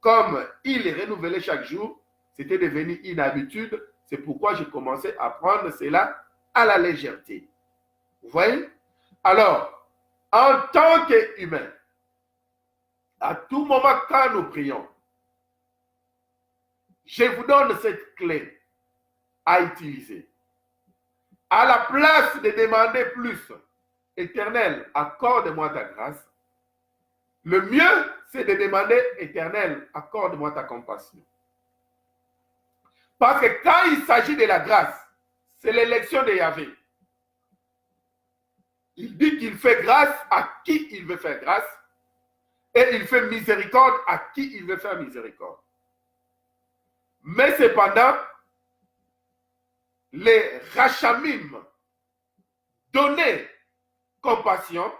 Speaker 1: Comme il est renouvelé chaque jour, c'était devenu une habitude. C'est pourquoi j'ai commencé à prendre cela à la légèreté. Vous voyez? Alors, en tant qu'humain, à tout moment quand nous prions, je vous donne cette clé à utiliser. À la place de demander plus, Éternel, accorde-moi ta grâce, le mieux, c'est de demander, Éternel, accorde-moi ta compassion. Parce que quand il s'agit de la grâce, c'est l'élection de Yahvé. Il dit qu'il fait grâce à qui il veut faire grâce et il fait miséricorde à qui il veut faire miséricorde. Mais cependant, les rachamim donnés compassion,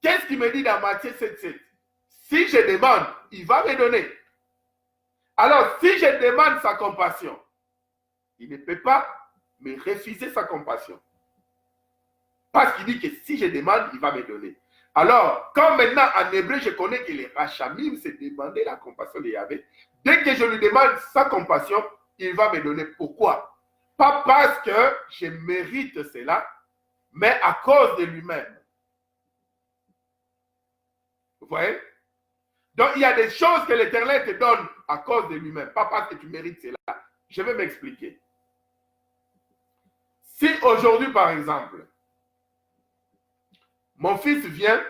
Speaker 1: qu'est-ce qu'il me dit dans Matthieu 7,7? Si je demande, il va me donner. Alors, si je demande sa compassion, il ne peut pas me refuser sa compassion. Parce qu'il dit que si je demande, il va me donner. Alors, quand maintenant en hébreu, je connais que les rachamim, c'est demander la compassion de Yahvé. Dès que je lui demande sa compassion, il va me donner. Pourquoi? Pas parce que je mérite cela, mais à cause de lui-même. Vous voyez? Donc, il y a des choses que l'Éternel te donne à cause de lui-même, pas parce que tu mérites cela. Je vais m'expliquer. Si aujourd'hui, par exemple, mon fils vient,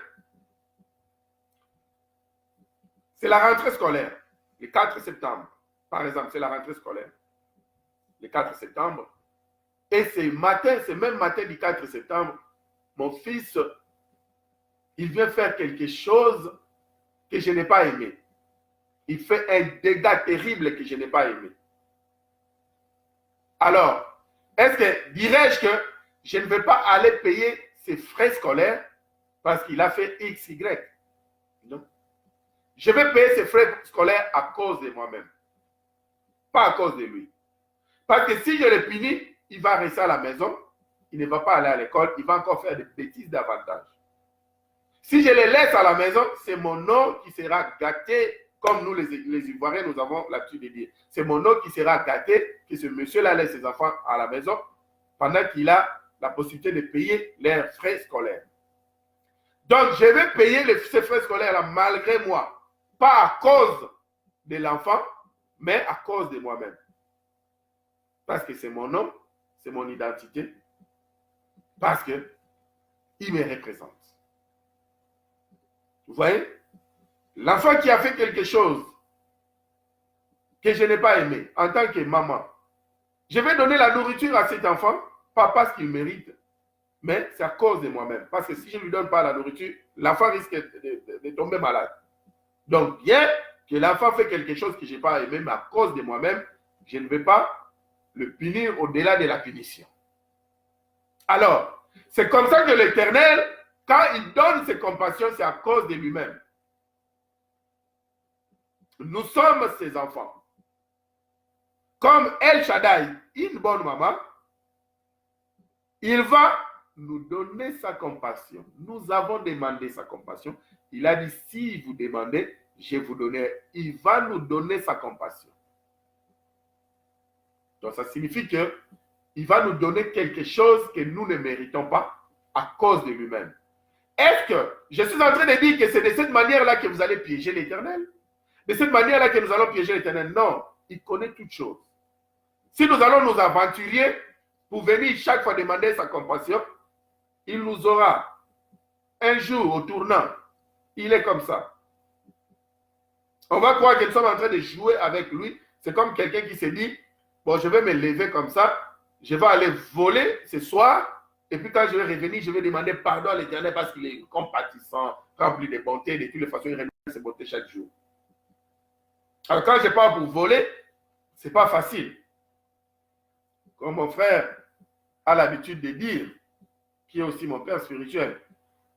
Speaker 1: c'est la rentrée scolaire, le 4 septembre, par exemple, c'est la rentrée scolaire, le 4 septembre, et ce même matin du 4 septembre, mon fils, il vient faire quelque chose que je n'ai pas aimé. Il fait un dégât terrible que je n'ai pas aimé. Alors, est-ce que, dirais-je que je ne vais pas aller payer ses frais scolaires parce qu'il a fait X, Y? Non. Je vais payer ses frais scolaires à cause de moi-même, pas à cause de lui. Parce que si je le punis, il va rester à la maison, il ne va pas aller à l'école, il va encore faire des bêtises davantage. Si je le laisse à la maison, c'est mon nom qui sera gâté, comme nous les Ivoiriens, nous avons l'habitude de dire. C'est mon nom qui sera gâté, que ce monsieur-là laisse ses enfants à la maison pendant qu'il a la possibilité de payer leurs frais scolaires. Donc, je vais payer ces frais scolaires-là malgré moi. Pas à cause de l'enfant, mais à cause de moi-même. Parce que c'est mon nom, c'est mon identité. Parce qu'il me représente. Vous voyez? L'enfant qui a fait quelque chose que je n'ai pas aimé en tant que maman, je vais donner la nourriture à cet enfant, pas parce qu'il mérite, mais c'est à cause de moi-même. Parce que si je ne lui donne pas la nourriture, l'enfant risque de tomber malade. Donc, bien que l'enfant fait quelque chose que je n'ai pas aimé, mais à cause de moi-même, je ne vais pas le punir au-delà de la punition. Alors, c'est comme ça que l'Éternel, quand il donne ses compassions, c'est à cause de lui-même. Nous sommes ses enfants. Comme El Shaddai, une bonne maman, il va nous donner sa compassion. Nous avons demandé sa compassion. Il a dit, si vous demandez, je vous donnerai. Il va nous donner sa compassion. Donc ça signifie qu'il va nous donner quelque chose que nous ne méritons pas à cause de lui-même. Est-ce que je suis en train de dire que c'est de cette manière-là que vous allez piéger l'Éternel? De cette manière-là que nous allons piéger l'Éternel? Non, il connaît toutes choses. Si nous allons nous aventurer pour venir chaque fois demander sa compassion, il nous aura un jour au tournant. Il est comme ça. On va croire que nous sommes en train de jouer avec lui. C'est comme quelqu'un qui se dit, bon, je vais me lever comme ça, je vais aller voler ce soir, et puis quand je vais revenir, je vais demander pardon à l'Éternel parce qu'il est compatissant, rempli de bonté, de toutes les façons, il renouvelle ses bontés chaque jour. Alors quand je pars pour voler, ce n'est pas facile. Comme mon frère a l'habitude de dire, qui est aussi mon père spirituel,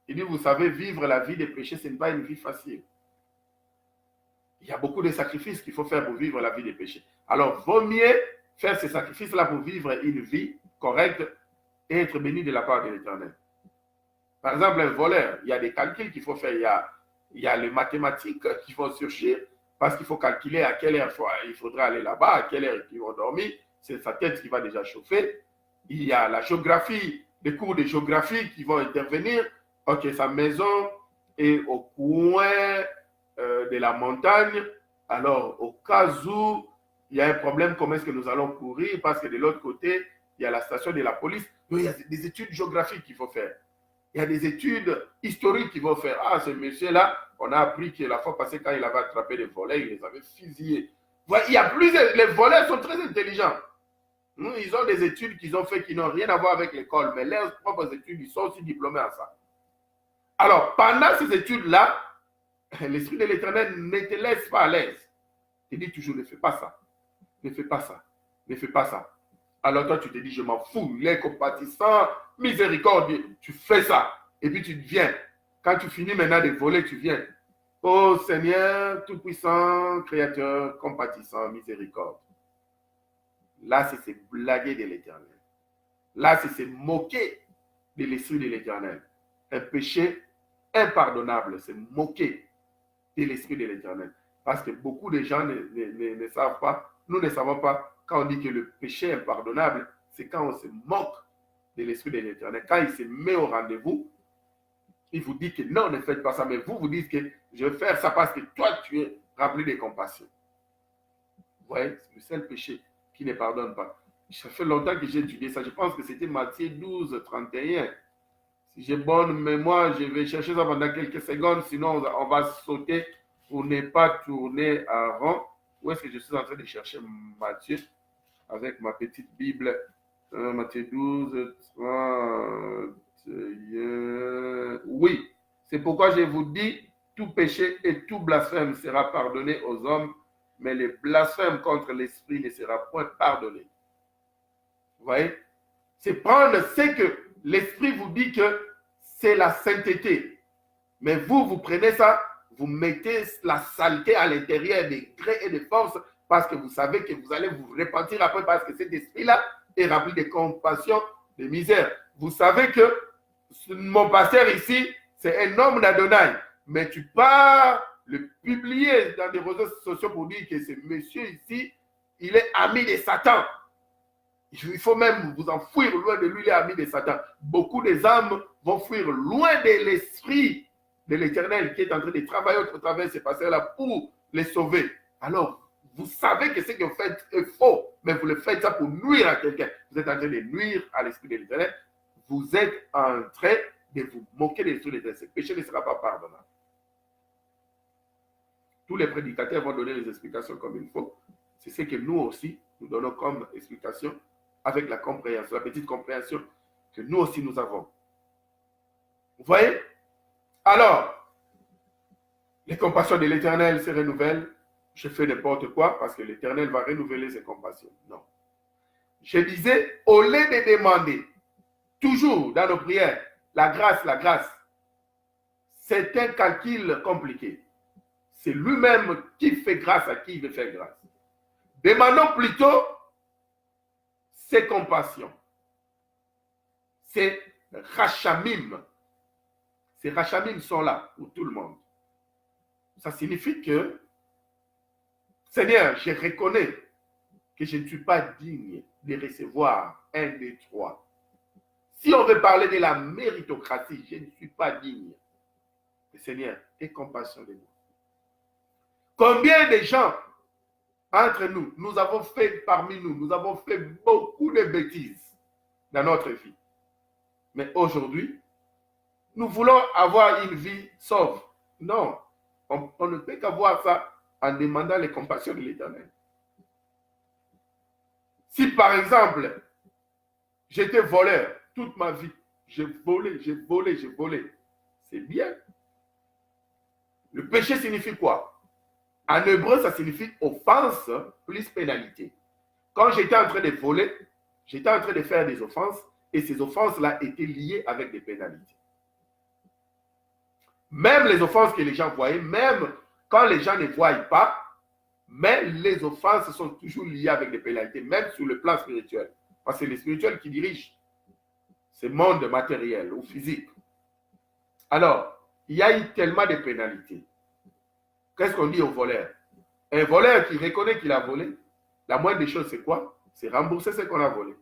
Speaker 1: il dit, vous savez, vivre la vie des péchés, ce n'est pas une vie facile. Il y a beaucoup de sacrifices qu'il faut faire pour vivre la vie des péchés. Alors, vaut mieux faire ces sacrifices-là pour vivre une vie correcte et être béni de la part de l'Éternel. Par exemple, un voleur, il y a des calculs qu'il faut faire. Il y a les mathématiques qui vont surgir parce qu'il faut calculer à quelle heure il faudra aller là-bas, à quelle heure ils vont dormir. C'est sa tête qui va déjà chauffer. Il y a la géographie, les cours de géographie qui vont intervenir. Ok, sa maison est au coin de la montagne. Alors, au cas où il y a un problème, comment est-ce que nous allons courir? Parce que de l'autre côté, il y a la station de la police. Donc, il y a des études géographiques qu'il faut faire. Il y a des études historiques qu'il faut faire. Ah, ce monsieur-là, on a appris que la fois passée, quand il avait attrapé des volets, il les avait fusillés. Il y a les voleurs sont très intelligents. Ils ont des études qu'ils ont fait qui n'ont rien à voir avec l'école, mais leurs propres études, ils sont aussi diplômés en ça. Alors, pendant ces études-là, l'Esprit de l'Éternel ne te laisse pas à l'aise. Il dit toujours, ne fais pas ça. Ne fais pas ça. Ne fais pas ça. Alors toi, tu te dis, je m'en fous. Il est compatissant, miséricordieux. Tu fais ça. Et puis tu viens. Quand tu finis maintenant de voler, tu viens. Ô Seigneur, Tout-Puissant, Créateur, compatissant, miséricorde. Là, c'est se blaguer de l'Éternel. Là, c'est se moquer de l'Esprit de l'Éternel. Un péché impardonnable, c'est moquer de l'Esprit de l'Éternel. Parce que beaucoup de gens ne savent pas, nous ne savons pas, quand on dit que le péché impardonnable, c'est quand on se moque de l'Esprit de l'Éternel. Quand il se met au rendez-vous, il vous dit que non, ne faites pas ça, mais vous dites que je vais faire ça parce que toi, tu es rempli de compassion. Vous voyez, c'est le seul péché qui ne pardonne pas. Ça fait longtemps que j'ai étudié ça. Je pense que c'était Matthieu 12, 31. Si j'ai bonne mémoire, je vais chercher ça pendant quelques secondes, sinon on va sauter pour ne pas tourner en rond. Où est-ce que je suis en train de chercher Matthieu avec ma petite Bible? Matthieu 12, 31. Oui, c'est pourquoi je vous dis, tout péché et tout blasphème sera pardonné aux hommes, mais le blasphème contre l'Esprit ne sera point pardonné. Vous voyez? C'est prendre ce que l'Esprit vous dit que c'est la sainteté. Mais vous prenez ça, vous mettez la saleté à l'intérieur des gré et des forces parce que vous savez que vous allez vous repentir après parce que cet esprit-là est rempli de compassion, de misère. Vous savez que mon pasteur ici, c'est un homme d'Adonai. Mais tu pars le publier dans des réseaux sociaux pour dire que ce monsieur ici, il est ami de Satan. Il faut même vous enfuir loin de lui, il est ami de Satan. Beaucoup des âmes vont fuir loin de l'esprit de l'Éternel qui est en train de travailler au travers de ces pasteurs-là pour les sauver. Alors, vous savez que ce que vous faites est faux, mais vous le faites ça pour nuire à quelqu'un. Vous êtes en train de nuire à l'esprit de l'Éternel. Vous êtes en train de vous moquer de l'esprit de l'Éternel. Ce péché ne sera pas pardonnable. Tous les prédicateurs vont donner les explications comme il faut. C'est ce que nous aussi, nous donnons comme explication avec la compréhension, la petite compréhension que nous aussi nous avons. Vous voyez? Alors, les compassions de l'Éternel se renouvellent. Je fais n'importe quoi parce que l'Éternel va renouveler ses compassions. Non. Je disais, au lieu de demander, toujours dans nos prières, la grâce, c'est un calcul compliqué. C'est lui-même qui fait grâce à qui il veut faire grâce. Demandons plutôt ses compassions. Ces rachamim. Ces rachamim sont là pour tout le monde. Ça signifie que, Seigneur, je reconnais que je ne suis pas digne de recevoir 1, 2, 3. Si on veut parler de la méritocratie, je ne suis pas digne. Mais Seigneur, aie compassion de nous. Combien de gens entre nous, nous avons fait parmi nous, nous avons fait beaucoup de bêtises dans notre vie. Mais aujourd'hui, nous voulons avoir une vie sauve. Non, on ne peut qu'avoir ça en demandant les compassions de l'Éternel. Si par exemple, j'étais voleur toute ma vie, j'ai volé, c'est bien. Le péché signifie quoi? En hébreu, ça signifie offense plus pénalité. Quand j'étais en train de voler, j'étais en train de faire des offenses et ces offenses-là étaient liées avec des pénalités. Même les offenses que les gens voyaient, même quand les gens ne voient pas, mais les offenses sont toujours liées avec des pénalités, même sur le plan spirituel. Parce que c'est le spirituel qui dirige ce monde matériel ou physique. Alors, il y a eu tellement de pénalités. Qu'est-ce qu'on dit au voleur? Un voleur qui reconnaît qu'il a volé, la moindre des choses, c'est quoi? C'est rembourser ce qu'on a volé.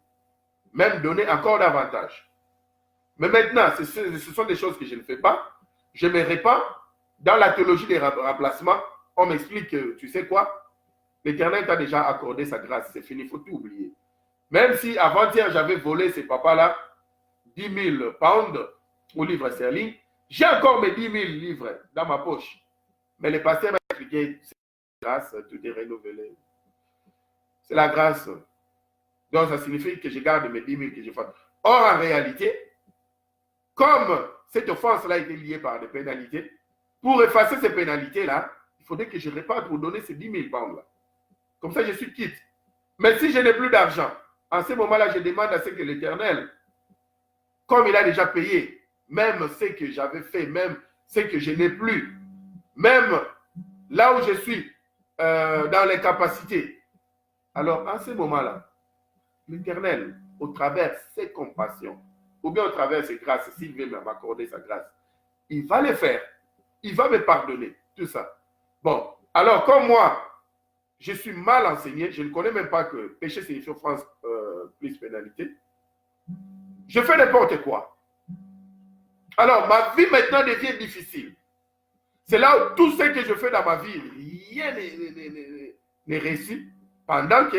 Speaker 1: Même donner encore davantage. Mais maintenant, ce sont des choses que je ne fais pas. Je me répands. Dans la théologie des remplacements, on m'explique que, tu sais quoi? L'Éternel t'a déjà accordé sa grâce. C'est fini, il faut tout oublier. Même si avant-hier, j'avais volé ces papas-là 10 000 pounds au livre sterling, j'ai encore mes 10 000 livres dans ma poche. Mais le pasteur m'a expliqué, c'est la grâce, tout est renouvelé. C'est la grâce. Donc, ça signifie que je garde mes 10 000 que je fais. Or, en réalité, comme cette offense-là a été liée par des pénalités, pour effacer ces pénalités-là, il faudrait que je réparte pour donner ces 10 000 pounds-là. Comme ça, je suis quitte. Mais si je n'ai plus d'argent, en ce moment-là, je demande à ce que l'Éternel, comme il a déjà payé même ce que j'avais fait, même ce que je n'ai plus, même là où je suis, dans les capacités. Alors, en ce moment-là, l'Éternel, au travers ses compassions, ou bien au travers ses grâces, s'il veut m'accorder sa grâce, il va le faire. Il va me pardonner, tout ça. Bon, alors, comme moi, je suis mal enseigné, je ne connais même pas que péché signifie offense plus pénalité. Je fais n'importe quoi. Alors, ma vie maintenant devient difficile. C'est là où tout ce que je fais dans ma vie, rien n'est réussi. Pendant que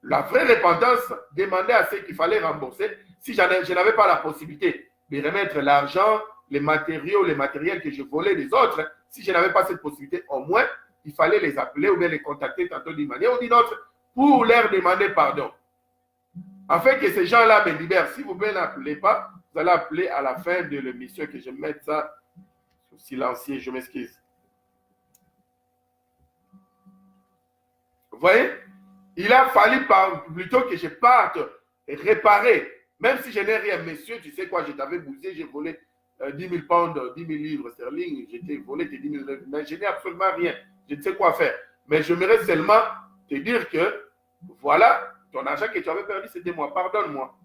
Speaker 1: la vraie repentance demandait à ceux qu'il fallait rembourser, si je n'avais pas la possibilité de remettre l'argent, les matériaux, les matériels que je volais des autres, si je n'avais pas cette possibilité, au moins, il fallait les appeler ou bien les contacter tantôt d'une manière ou d'une autre pour leur demander pardon. Afin que ces gens-là me libèrent. Si vous ne l'appelez pas, vous allez appeler à la fin de l'émission que je mette ça sur silencieux, je m'excuse. Vous voyez? Il a fallu plutôt que je parte réparer. Même si je n'ai rien, monsieur, tu sais quoi, je t'avais bousillé, j'ai volé 10 000 pounds, 10 000 livres sterling, j'ai volé tes 10 000 livres, mais je n'ai absolument rien. Je ne sais quoi faire. Mais je j'aimerais seulement te dire que, voilà, ton argent que tu avais perdu, c'était moi, pardonne-moi.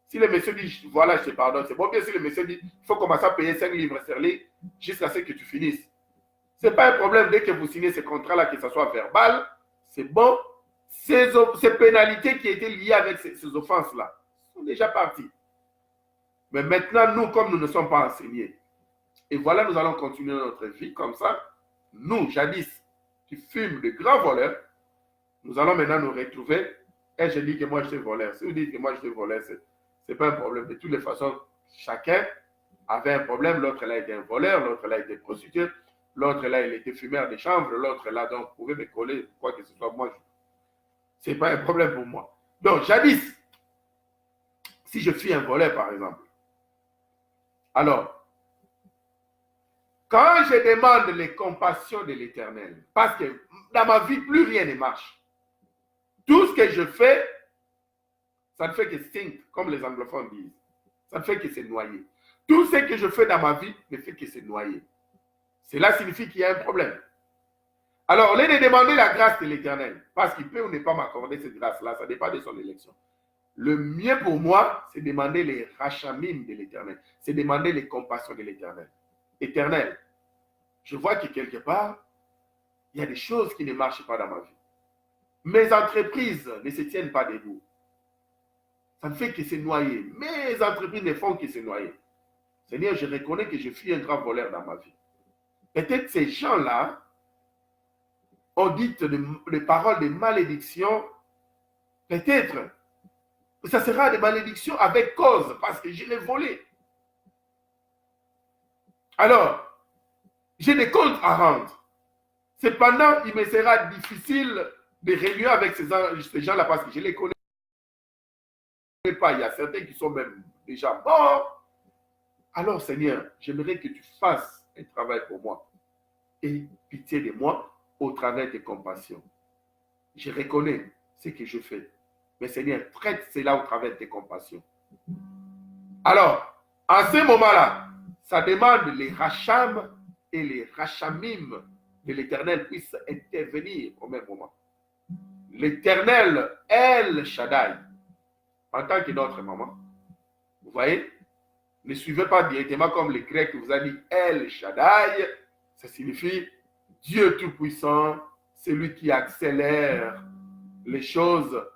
Speaker 1: Si le monsieur dit, voilà, je te pardonne, c'est bon. Bien si le monsieur dit, il faut commencer à payer 5 livres sterling jusqu'à ce que tu finisses. Ce n'est pas un problème dès que vous signez ce contrat-là, que ce soit verbal, c'est bon. Ces pénalités qui étaient liées avec ces offenses-là sont déjà parties. Mais maintenant, nous, comme nous ne sommes pas enseignés, et voilà, nous allons continuer notre vie comme ça. Nous, jadis, qui fûmes de grands voleurs, nous allons maintenant nous retrouver. Et je dis que moi, je suis voleur. Si vous dites que moi, je suis voleur, ce n'est pas un problème. De toutes les façons, chacun avait un problème. L'autre là était un voleur, l'autre là était prostitué, l'autre là, il était fumeur de chanvre, l'autre là, donc, vous pouvez me coller, quoi que ce soit. Moi, ce n'est pas un problème pour moi. Donc, jadis, si je suis un voleur, par exemple, alors, quand je demande les compassions de l'Éternel, parce que dans ma vie, plus rien ne marche. Tout ce que je fais, ça ne fait que sink, comme les anglophones disent. Ça ne fait que se noyer. Tout ce que je fais dans ma vie ne fait que se noyer. Cela signifie qu'il y a un problème. Alors, au lieu de demander la grâce de l'Éternel, parce qu'il peut ou ne pas m'accorder cette grâce-là, ça dépend de son élection. Le mieux pour moi, c'est demander les rachamim de l'Éternel. C'est demander les compassions de l'Éternel. Éternel, je vois que quelque part, il y a des choses qui ne marchent pas dans ma vie. Mes entreprises ne se tiennent pas debout. Ça ne fait que se noyer. Mes entreprises ne font que se noyer. Seigneur, je reconnais que je suis un grand voleur dans ma vie. Peut-être ces gens-là ont dit des paroles de malédiction. Peut-être ça sera des malédictions avec cause, parce que je l'ai volé. Alors, j'ai des comptes à rendre. Cependant, il me sera difficile de réunir avec ces gens-là, parce que je ne les connais pas. Il y a certains qui sont même déjà morts. Alors, Seigneur, j'aimerais que tu fasses un travail pour moi. Et pitié de moi au travers de compassion. Je reconnais ce que je fais. Mais Seigneur, traite cela au travers de tes compassions. Alors, en ce moment-là, ça demande les racham et les rachamim de l'Éternel puissent intervenir au même moment. L'Éternel, El Shaddai, en tant que notre maman, vous voyez, ne suivez pas directement comme les Grecs vous a dit El Shaddai, ça signifie Dieu Tout-Puissant, celui qui accélère les choses,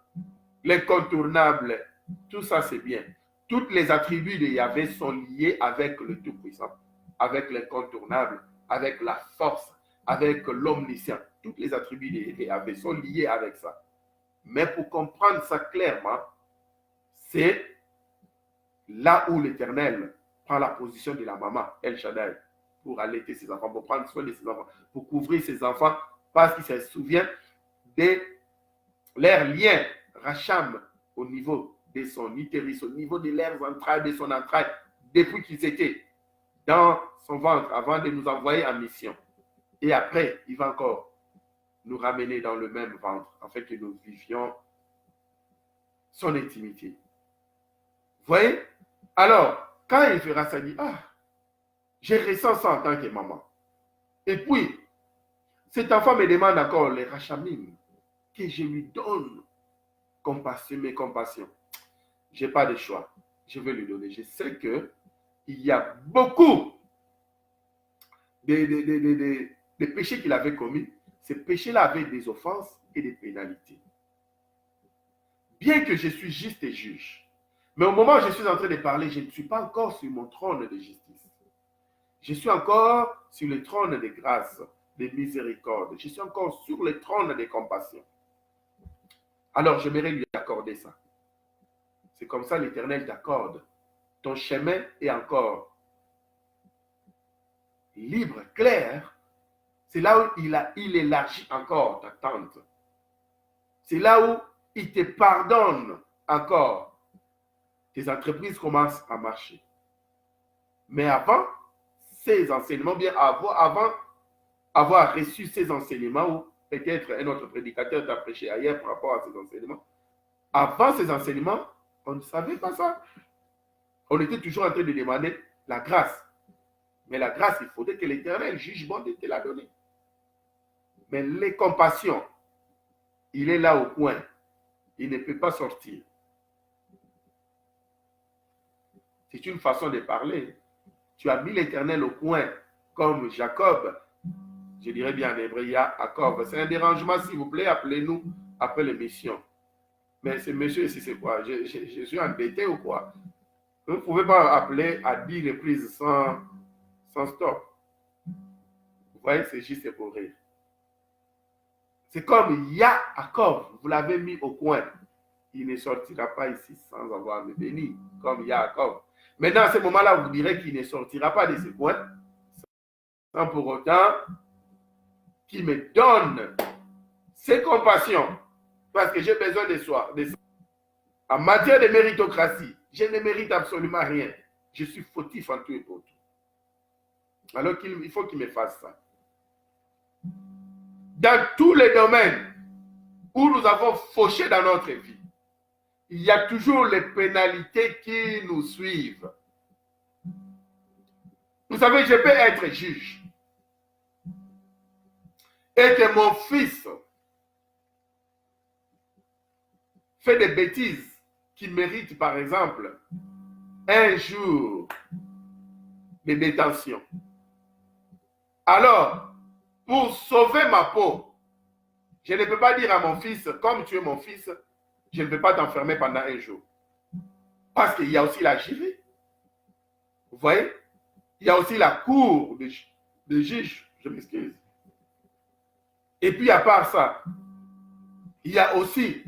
Speaker 1: l'incontournable. Tout ça, c'est bien. Toutes les attributs de Yahvé sont liés avec le Tout-Puissant, avec l'incontournable, avec la force, avec l'omniscient. Toutes les attributs de Yahvé sont liés avec ça. Mais pour comprendre ça clairement, c'est là où l'Éternel prend la position de la maman, El Shaddai, pour allaiter ses enfants, pour prendre soin de ses enfants, pour couvrir ses enfants, parce qu'il se souvient de leur lien, Racham, au niveau de son utérus, au niveau de leurs entrailles, de son entraille, depuis qu'ils étaient dans son ventre, avant de nous envoyer en mission. Et après, il va encore nous ramener dans le même ventre, afin que nous vivions son intimité. Vous voyez? Alors, quand il fera ça, il dit, ah, Je ressens ça en tant que maman. Et puis, cet enfant me demande encore les rachamim que je lui donne mes compassions. Je n'ai pas de choix. Je vais lui donner. Je sais qu'il y a beaucoup de péchés qu'il avait commis. Ces péchés-là avaient des offenses et des pénalités. Bien que je suis juste et juge, mais au moment où je suis en train de parler, je ne suis pas encore sur mon trône de justice. Je suis encore sur le trône de grâce, de miséricorde. Je suis encore sur le trône de compassion. Alors, j'aimerais lui accorder ça. C'est comme ça l'Éternel t'accorde. Ton chemin est encore libre, clair. C'est là où il élargit encore ta tente. C'est là où il te pardonne encore. Tes entreprises commencent à marcher. Mais avant ces enseignements, bien avant avoir reçu ces enseignements, ou peut-être un autre prédicateur t'a prêché ailleurs par rapport à ces enseignements, avant ces enseignements, on ne savait pas ça. On était toujours en train de demander la grâce. Mais la grâce, il faudrait que l'Éternel juge bon de te la donner. Mais les compassions, il est là au coin. Il ne peut pas sortir. C'est une façon de parler. Tu as mis l'Éternel au coin, comme Jacob. Je dirais bien en hébreu, Jacob. C'est un dérangement, s'il vous plaît, appelez-nous après l'émission. Mais ce monsieur ici, c'est quoi? Je suis embêté ou quoi? Vous ne pouvez pas appeler à 10 reprises sans stop. Vous voyez, c'est juste pour rire. C'est comme Jacob, vous l'avez mis au coin. Il ne sortira pas ici sans avoir me béni, comme Jacob. Maintenant, à ce moment-là, vous direz qu'il ne sortira pas de ce coin, sans pour autant qu'il me donne ses compassions, parce que j'ai besoin de soi. En matière de méritocratie, je ne mérite absolument rien. Je suis fautif en tout et pour tout. Alors il faut qu'il me fasse ça. Dans tous les domaines où nous avons fauché dans notre vie, il y a toujours les pénalités qui nous suivent. Vous savez, je peux être juge et que mon fils fait des bêtises qui méritent, par exemple, un jour de détention. Alors, pour sauver ma peau, je ne peux pas dire à mon fils, comme tu es mon fils, je ne peux pas t'enfermer pendant un jour. Parce qu'il y a aussi la jury. Vous voyez? Il y a aussi la cour de juge. Je m'excuse. Et puis, à part ça, il y a aussi,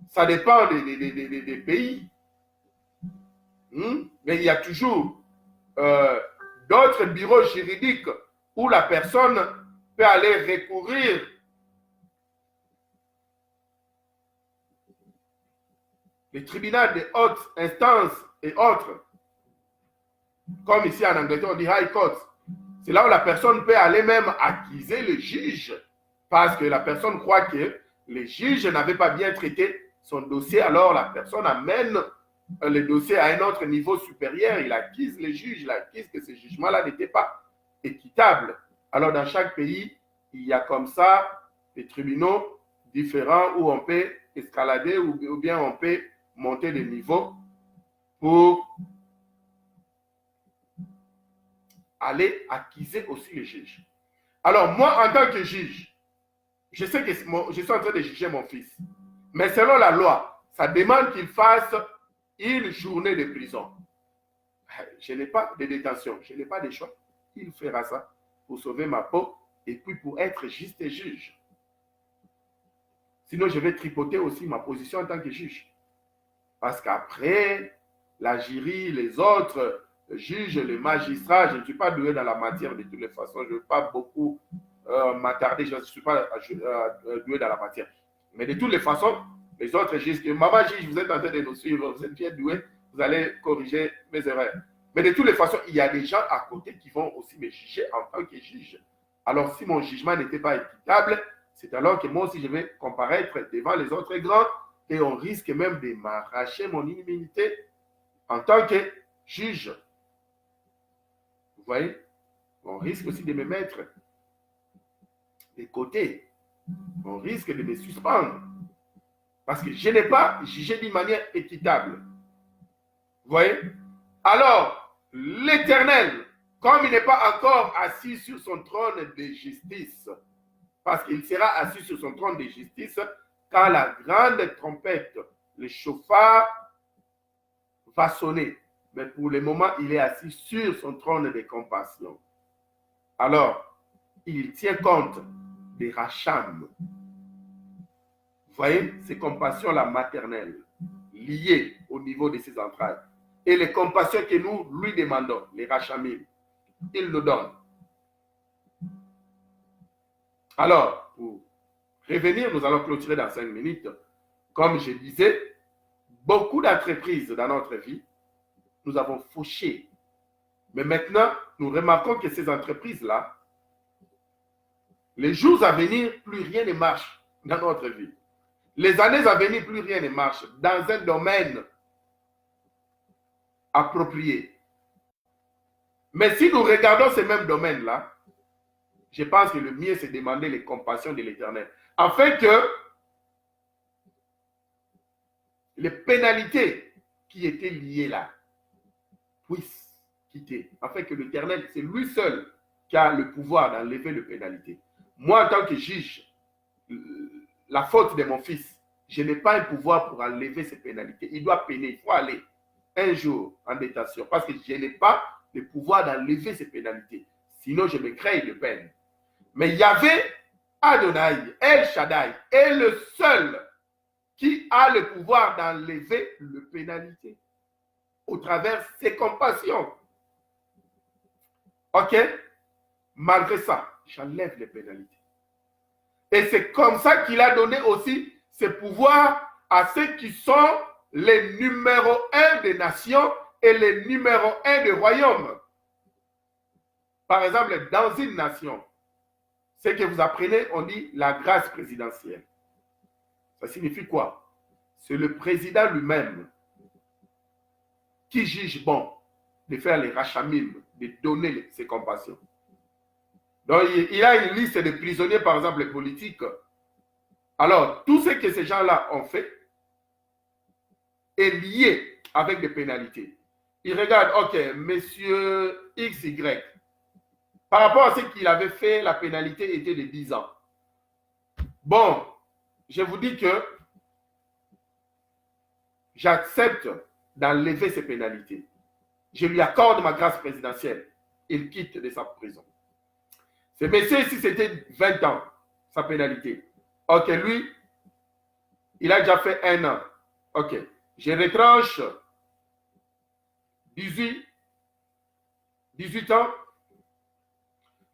Speaker 1: ça dépend des pays, mais il y a toujours d'autres bureaux juridiques où la personne peut aller recourir les tribunaux de haute instance et autres, comme ici en Angleterre, on dit High Court. C'est là où la personne peut aller même accuser le juge parce que la personne croit que le juge n'avait pas bien traité son dossier, alors la personne amène le dossier à un autre niveau supérieur, il accuse le juge, il accuse que ce jugement-là n'était pas équitable. Alors dans chaque pays, il y a comme ça des tribunaux différents où on peut escalader ou bien on peut monter de niveau pour aller accuser aussi le juge. Alors moi, en tant que juge, je sais que je suis en train de juger mon fils, mais selon la loi, ça demande qu'il fasse une journée de prison. Je n'ai pas de détention, je n'ai pas de choix. Il fera ça pour sauver ma peau et puis pour être juste et juge. Sinon, je vais tripoter aussi ma position en tant que juge. Parce qu'après, la jury, les autres juges, les magistrats, je ne suis pas doué dans la matière de toutes les façons. Je ne veux pas beaucoup m'attarder, je ne suis pas doué dans la matière. Mais de toutes les façons, les autres juges, maman juge, vous êtes en train de nous suivre, vous êtes bien doué, vous allez corriger mes erreurs. Mais de toutes les façons, il y a des gens à côté qui vont aussi me juger en tant que juge. Alors, si mon jugement n'était pas équitable, c'est alors que moi aussi je vais comparaître devant les autres grands et on risque même de m'arracher mon immunité en tant que juge. voyez, on risque aussi de me mettre de côté. On risque de me suspendre. Parce que je n'ai pas jugé d'une manière équitable. Vous voyez? Alors, l'Éternel, comme il n'est pas encore assis sur son trône de justice, parce qu'il sera assis sur son trône de justice quand la grande trompette, le chauffard, va sonner. Mais pour le moment, il est assis sur son trône de compassion. Alors, il tient compte des racham. Vous voyez, ces compassions la maternelle, liées au niveau de ses entrailles. Et les compassions que nous lui demandons, les rachamim, il nous donne. Alors, pour revenir, nous allons clôturer dans 5 minutes. Comme je disais, beaucoup d'entreprises dans notre vie, nous avons fauché. Mais maintenant, nous remarquons que ces entreprises-là, les jours à venir, plus rien ne marche dans notre vie. Les années à venir, plus rien ne marche dans un domaine approprié. Mais si nous regardons ces mêmes domaines-là, je pense que le mieux, c'est de demander les compassions de l'Éternel. Afin que les pénalités qui étaient liées là puissent quitter. Afin que l'Éternel, c'est lui seul qui a le pouvoir d'enlever les pénalités. Moi, en tant que juge, la faute de mon fils, je n'ai pas un pouvoir pour enlever ces pénalités. Il doit peiner, il faut aller un jour en détention parce que je n'ai pas le pouvoir d'enlever ces pénalités. Sinon, je me crée de peine. Mais Yahvé, Adonai, El Shaddai est le seul qui a le pouvoir d'enlever les pénalités au travers de ses compassions. Ok? Malgré ça, j'enlève les pénalités. Et c'est comme ça qu'il a donné aussi ses pouvoirs à ceux qui sont les numéro 1 des nations et les numéro 1 des royaumes. Par exemple, dans une nation, ce que vous apprenez, on dit la grâce présidentielle. Ça signifie quoi? C'est le président lui-même qui juge bon de faire les rachamim, de donner ses compassions. Donc, il a une liste de prisonniers, par exemple, les politiques. Alors, tout ce que ces gens-là ont fait est lié avec des pénalités. Il regarde, ok, monsieur XY, par rapport à ce qu'il avait fait, la pénalité était de 10 ans. Bon, je vous dis que j'accepte d'enlever ces pénalités. Je lui accorde ma grâce présidentielle. Il quitte de sa prison. Ce monsieur ici, c'était 20 ans, sa pénalité. Ok, lui, il a déjà fait 1 an. Ok, je retranche 18 ans.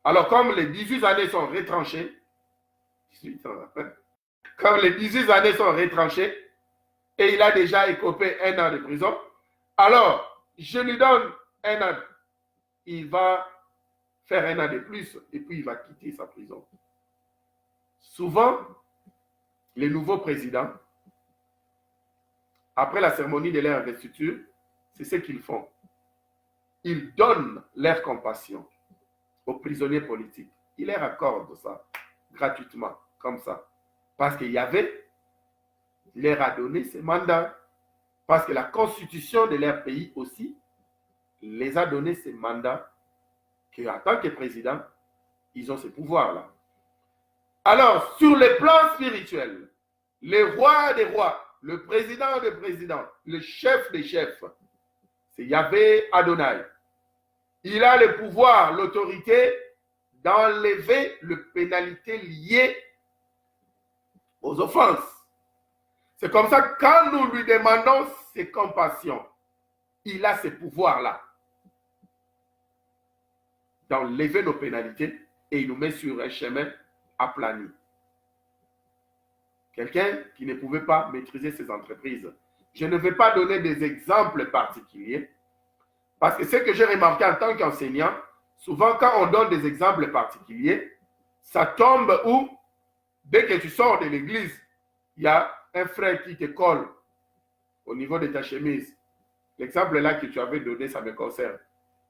Speaker 1: Alors, comme les 18 années sont retranchées, 18 ans, comme les 18 années sont retranchées, et il a déjà écopé 1 an de prison, alors, je lui donne 1 an. Il va faire 1 an de plus, et puis il va quitter sa prison. Souvent, les nouveaux présidents, après la cérémonie de leur investiture, c'est ce qu'ils font. Ils donnent leur compassion aux prisonniers politiques. Ils leur accordent ça gratuitement, comme ça. Parce qu'il y avait, il leur a donné ces mandats. Parce que la constitution de leur pays aussi les a donné ces mandats qu'en tant que président, ils ont ces pouvoirs-là. Alors, sur le plan spirituel, le roi des rois, le président des présidents, le chef des chefs, c'est Yahvé Adonai. Il a le pouvoir, l'autorité d'enlever les pénalités liées aux offenses. C'est comme ça que quand nous lui demandons ses compassions, il a ces pouvoirs-là d'enlever nos pénalités et il nous met sur un chemin aplani. Quelqu'un qui ne pouvait pas maîtriser ses entreprises. Je ne vais pas donner des exemples particuliers parce que ce que j'ai remarqué en tant qu'enseignant, souvent quand on donne des exemples particuliers, ça tombe où, dès que tu sors de l'église, il y a un frère qui te colle au niveau de ta chemise. L'exemple là que tu avais donné, ça me concerne.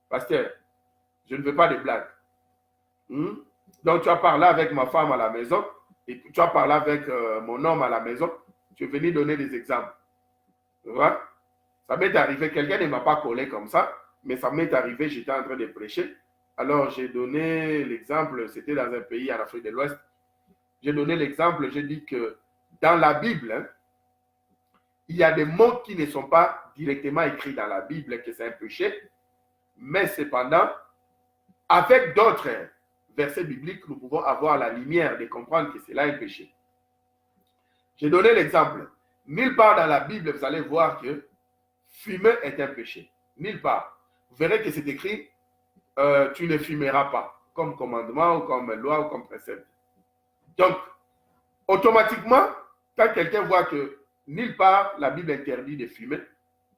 Speaker 1: Pasteur, Je ne veux pas de blagues. Donc, tu as parlé avec ma femme à la maison, et tu as parlé avec mon homme à la maison. Tu es venu donner des exemples. Tu vois? Ça m'est arrivé, quelqu'un ne m'a pas collé comme ça, mais ça m'est arrivé, j'étais en train de prêcher. Alors, j'ai donné l'exemple, c'était dans un pays en Afrique de l'Ouest. J'ai donné l'exemple, j'ai dit que dans la Bible, hein, il y a des mots qui ne sont pas directement écrits dans la Bible, que c'est un péché, mais cependant, avec d'autres versets bibliques, nous pouvons avoir la lumière de comprendre que c'est là un péché. J'ai donné l'exemple. Nulle part dans la Bible, vous allez voir que fumer est un péché. Nulle part. Vous verrez que c'est écrit tu ne fumeras pas, comme commandement, ou comme loi, ou comme précepte. Donc, automatiquement, quand quelqu'un voit que nulle part la Bible interdit de fumer,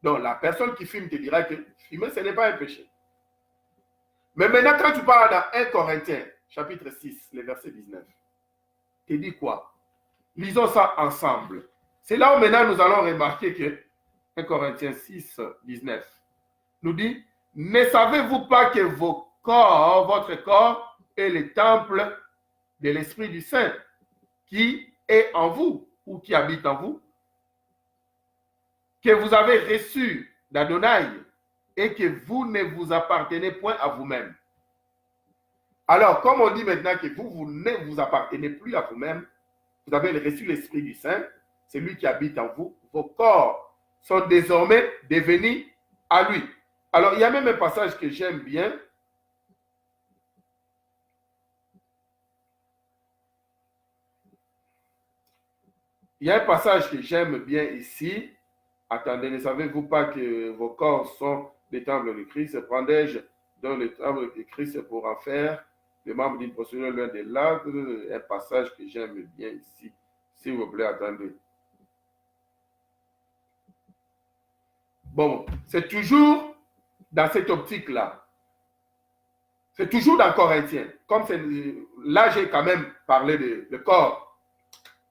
Speaker 1: donc la personne qui fume te dira que fumer, ce n'est pas un péché. Mais maintenant, quand tu parles dans 1 Corinthiens, chapitre 6, le verset 19, tu dis quoi? Lisons ça ensemble. C'est là où maintenant nous allons remarquer que 1 Corinthiens 6, 19 nous dit, ne savez-vous pas que votre corps est le temple de l'Esprit du Saint qui est en vous ou qui habite en vous, que vous avez reçu d'Adonai et que vous ne vous appartenez point à vous-même. Alors, comme on dit maintenant que vous ne vous appartenez plus à vous-même, vous avez reçu l'Esprit du Saint, c'est lui qui habite en vous, vos corps sont désormais devenus à lui. Alors, il y a même un passage que j'aime bien. Il y a un passage que j'aime bien ici. Attendez, ne savez-vous pas que vos corps sont des temples de Christ? Prendrai-je dans le temple de Christ pour en faire les membres d'une procédure loin de là? Un passage que j'aime bien ici. S'il vous plaît, attendez. Bon, c'est toujours dans cette optique-là. C'est toujours dans Corinthiens. Comme là, j'ai quand même parlé de corps,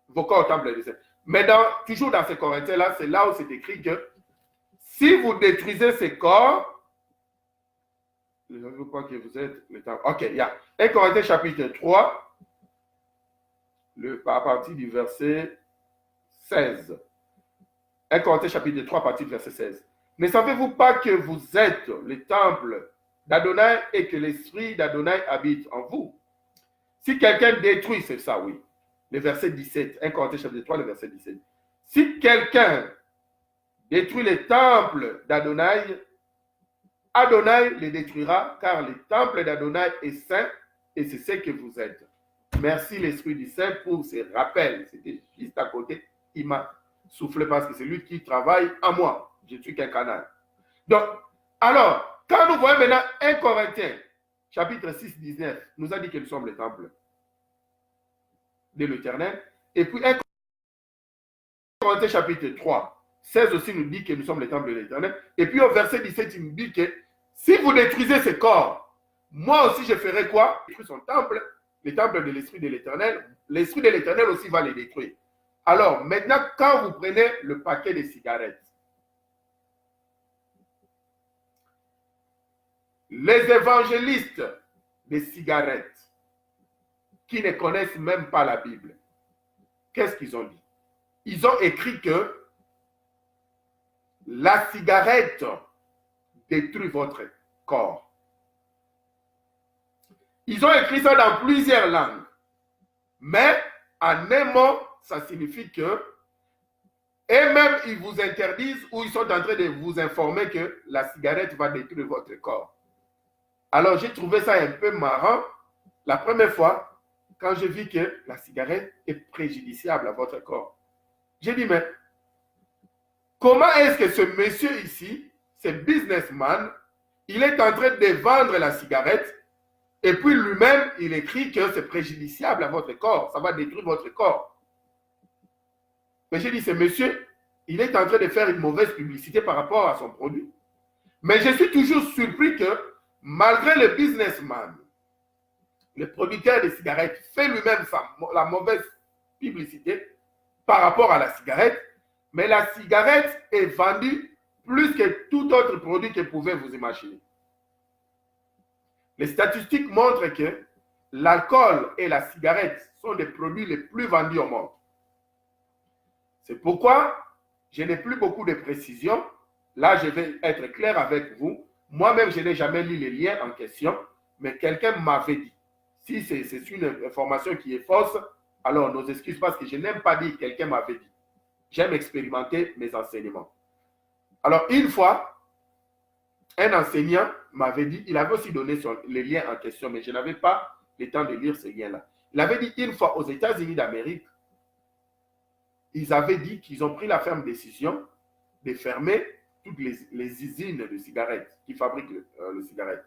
Speaker 1: vos corps temple de Saint. Mais toujours dans ces Corinthiens-là, c'est là où c'est écrit que si vous détruisez ces corps, je ne veux pas que vous êtes le temple. Ok, il y a 1 Corinthiens chapitre 3, à partir du verset 16. 1 Corinthiens chapitre 3, à partir du verset 16. Ne savez-vous pas que vous êtes le temple d'Adonai et que l'esprit d'Adonai habite en vous? Si quelqu'un détruit, c'est ça, oui. Le verset 17, 1 Corinthiens chapitre 3, le verset 17. Si quelqu'un détruit le temple d'Adonai, Adonai le détruira, car le temple d'Adonai est saint et c'est ce que vous êtes. Merci l'Esprit du Saint pour ce rappel. C'était juste à côté. Il m'a soufflé parce que c'est lui qui travaille en moi. Je suis qu'un canal. Donc, alors, quand nous voyons maintenant 1 Corinthiens, chapitre 6, 19, nous a dit que nous sommes le temple de l'Éternel. Et puis 1 Corinthiens, chapitre 3, 16 aussi nous dit que nous sommes le temple de l'Éternel. Et puis au verset 17, il nous dit que si vous détruisez ce corps, moi aussi je ferai quoi? Détruire son temple, le temple de l'Esprit de l'Éternel. L'Esprit de l'Éternel aussi va les détruire. Alors, maintenant, quand vous prenez le paquet de cigarettes, les évangélistes des cigarettes qui ne connaissent même pas la Bible, qu'est-ce qu'ils ont dit? Ils ont écrit que la cigarette détruit votre corps. Ils ont écrit ça dans plusieurs langues. Mais en un mot, ça signifie que eux-mêmes, ils vous interdisent ou ils sont en train de vous informer que la cigarette va détruire votre corps. Alors, j'ai trouvé ça un peu marrant la première fois quand j'ai vu que la cigarette est préjudiciable à votre corps. J'ai dit, mais comment est-ce que ce monsieur ici, ce businessman, il est en train de vendre la cigarette et puis lui-même, il écrit que c'est préjudiciable à votre corps, ça va détruire votre corps. Mais j'ai dit, ce monsieur, il est en train de faire une mauvaise publicité par rapport à son produit. Mais je suis toujours surpris que malgré le businessman, le producteur de cigarettes fait lui-même la mauvaise publicité par rapport à la cigarette, mais la cigarette est vendue plus que tout autre produit que vous pouvez vous imaginer. Les statistiques montrent que l'alcool et la cigarette sont des produits les plus vendus au monde. C'est pourquoi je n'ai plus beaucoup de précisions. Là, je vais être clair avec vous. Moi-même, je n'ai jamais lu les liens en question, mais quelqu'un m'avait dit. Si c'est une information qui est fausse, alors nos excuses parce que je n'aime pas dire quelqu'un m'avait dit. J'aime expérimenter mes enseignements. Alors, une fois, un enseignant m'avait dit, il avait aussi donné les liens en question, mais je n'avais pas le temps de lire ces liens-là. Il avait dit une fois aux États-Unis d'Amérique, ils avaient dit qu'ils ont pris la ferme décision de fermer toutes les usines de cigarettes qui fabriquent le cigarette.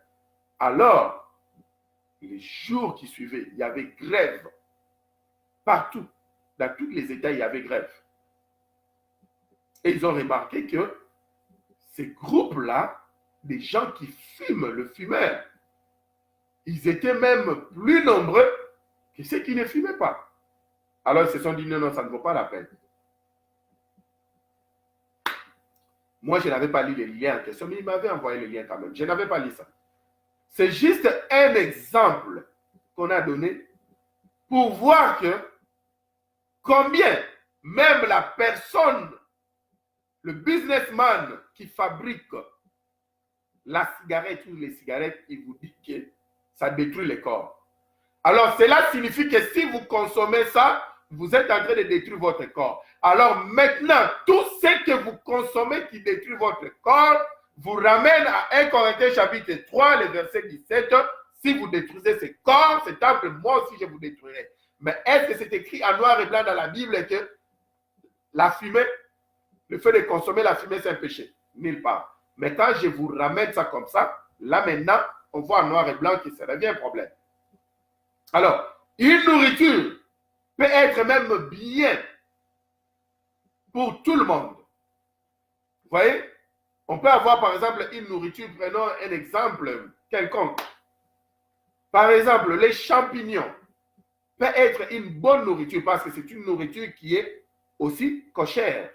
Speaker 1: Alors, les jours qui suivaient, il y avait grève. Partout, dans tous les États, il y avait grève. Et ils ont remarqué que ces groupes-là, des gens qui fument, le fumeur, ils étaient même plus nombreux que ceux qui ne fumaient pas. Alors ils se sont dit non, non, ça ne vaut pas la peine. Moi, je n'avais pas lu les liens en question, mais il m'avait envoyé les liens quand même. Je n'avais pas lu ça. C'est juste un exemple qu'on a donné pour voir que combien même la personne, le businessman qui fabrique la cigarette ou les cigarettes, il vous dit que ça détruit le corps. Alors, cela signifie que si vous consommez ça, vous êtes en train de détruire votre corps. Alors maintenant, tout ce que vous consommez qui détruit votre corps vous ramène à 1 Corinthiens chapitre 3, le verset 17. Si vous détruisez ce corps, c'est temple, moi aussi je vous détruirai. Mais est-ce que c'est écrit en noir et blanc dans la Bible que la fumée, le fait de consommer la fumée, c'est un péché? Nulle part. Mais quand je vous ramène ça comme ça, là maintenant, on voit en noir et blanc que ça devient un problème. Alors, une nourriture peut être même bien pour tout le monde. Vous voyez? On peut avoir par exemple une nourriture, prenons un exemple quelconque. Par exemple, les champignons peuvent être une bonne nourriture parce que c'est une nourriture qui est aussi cochère.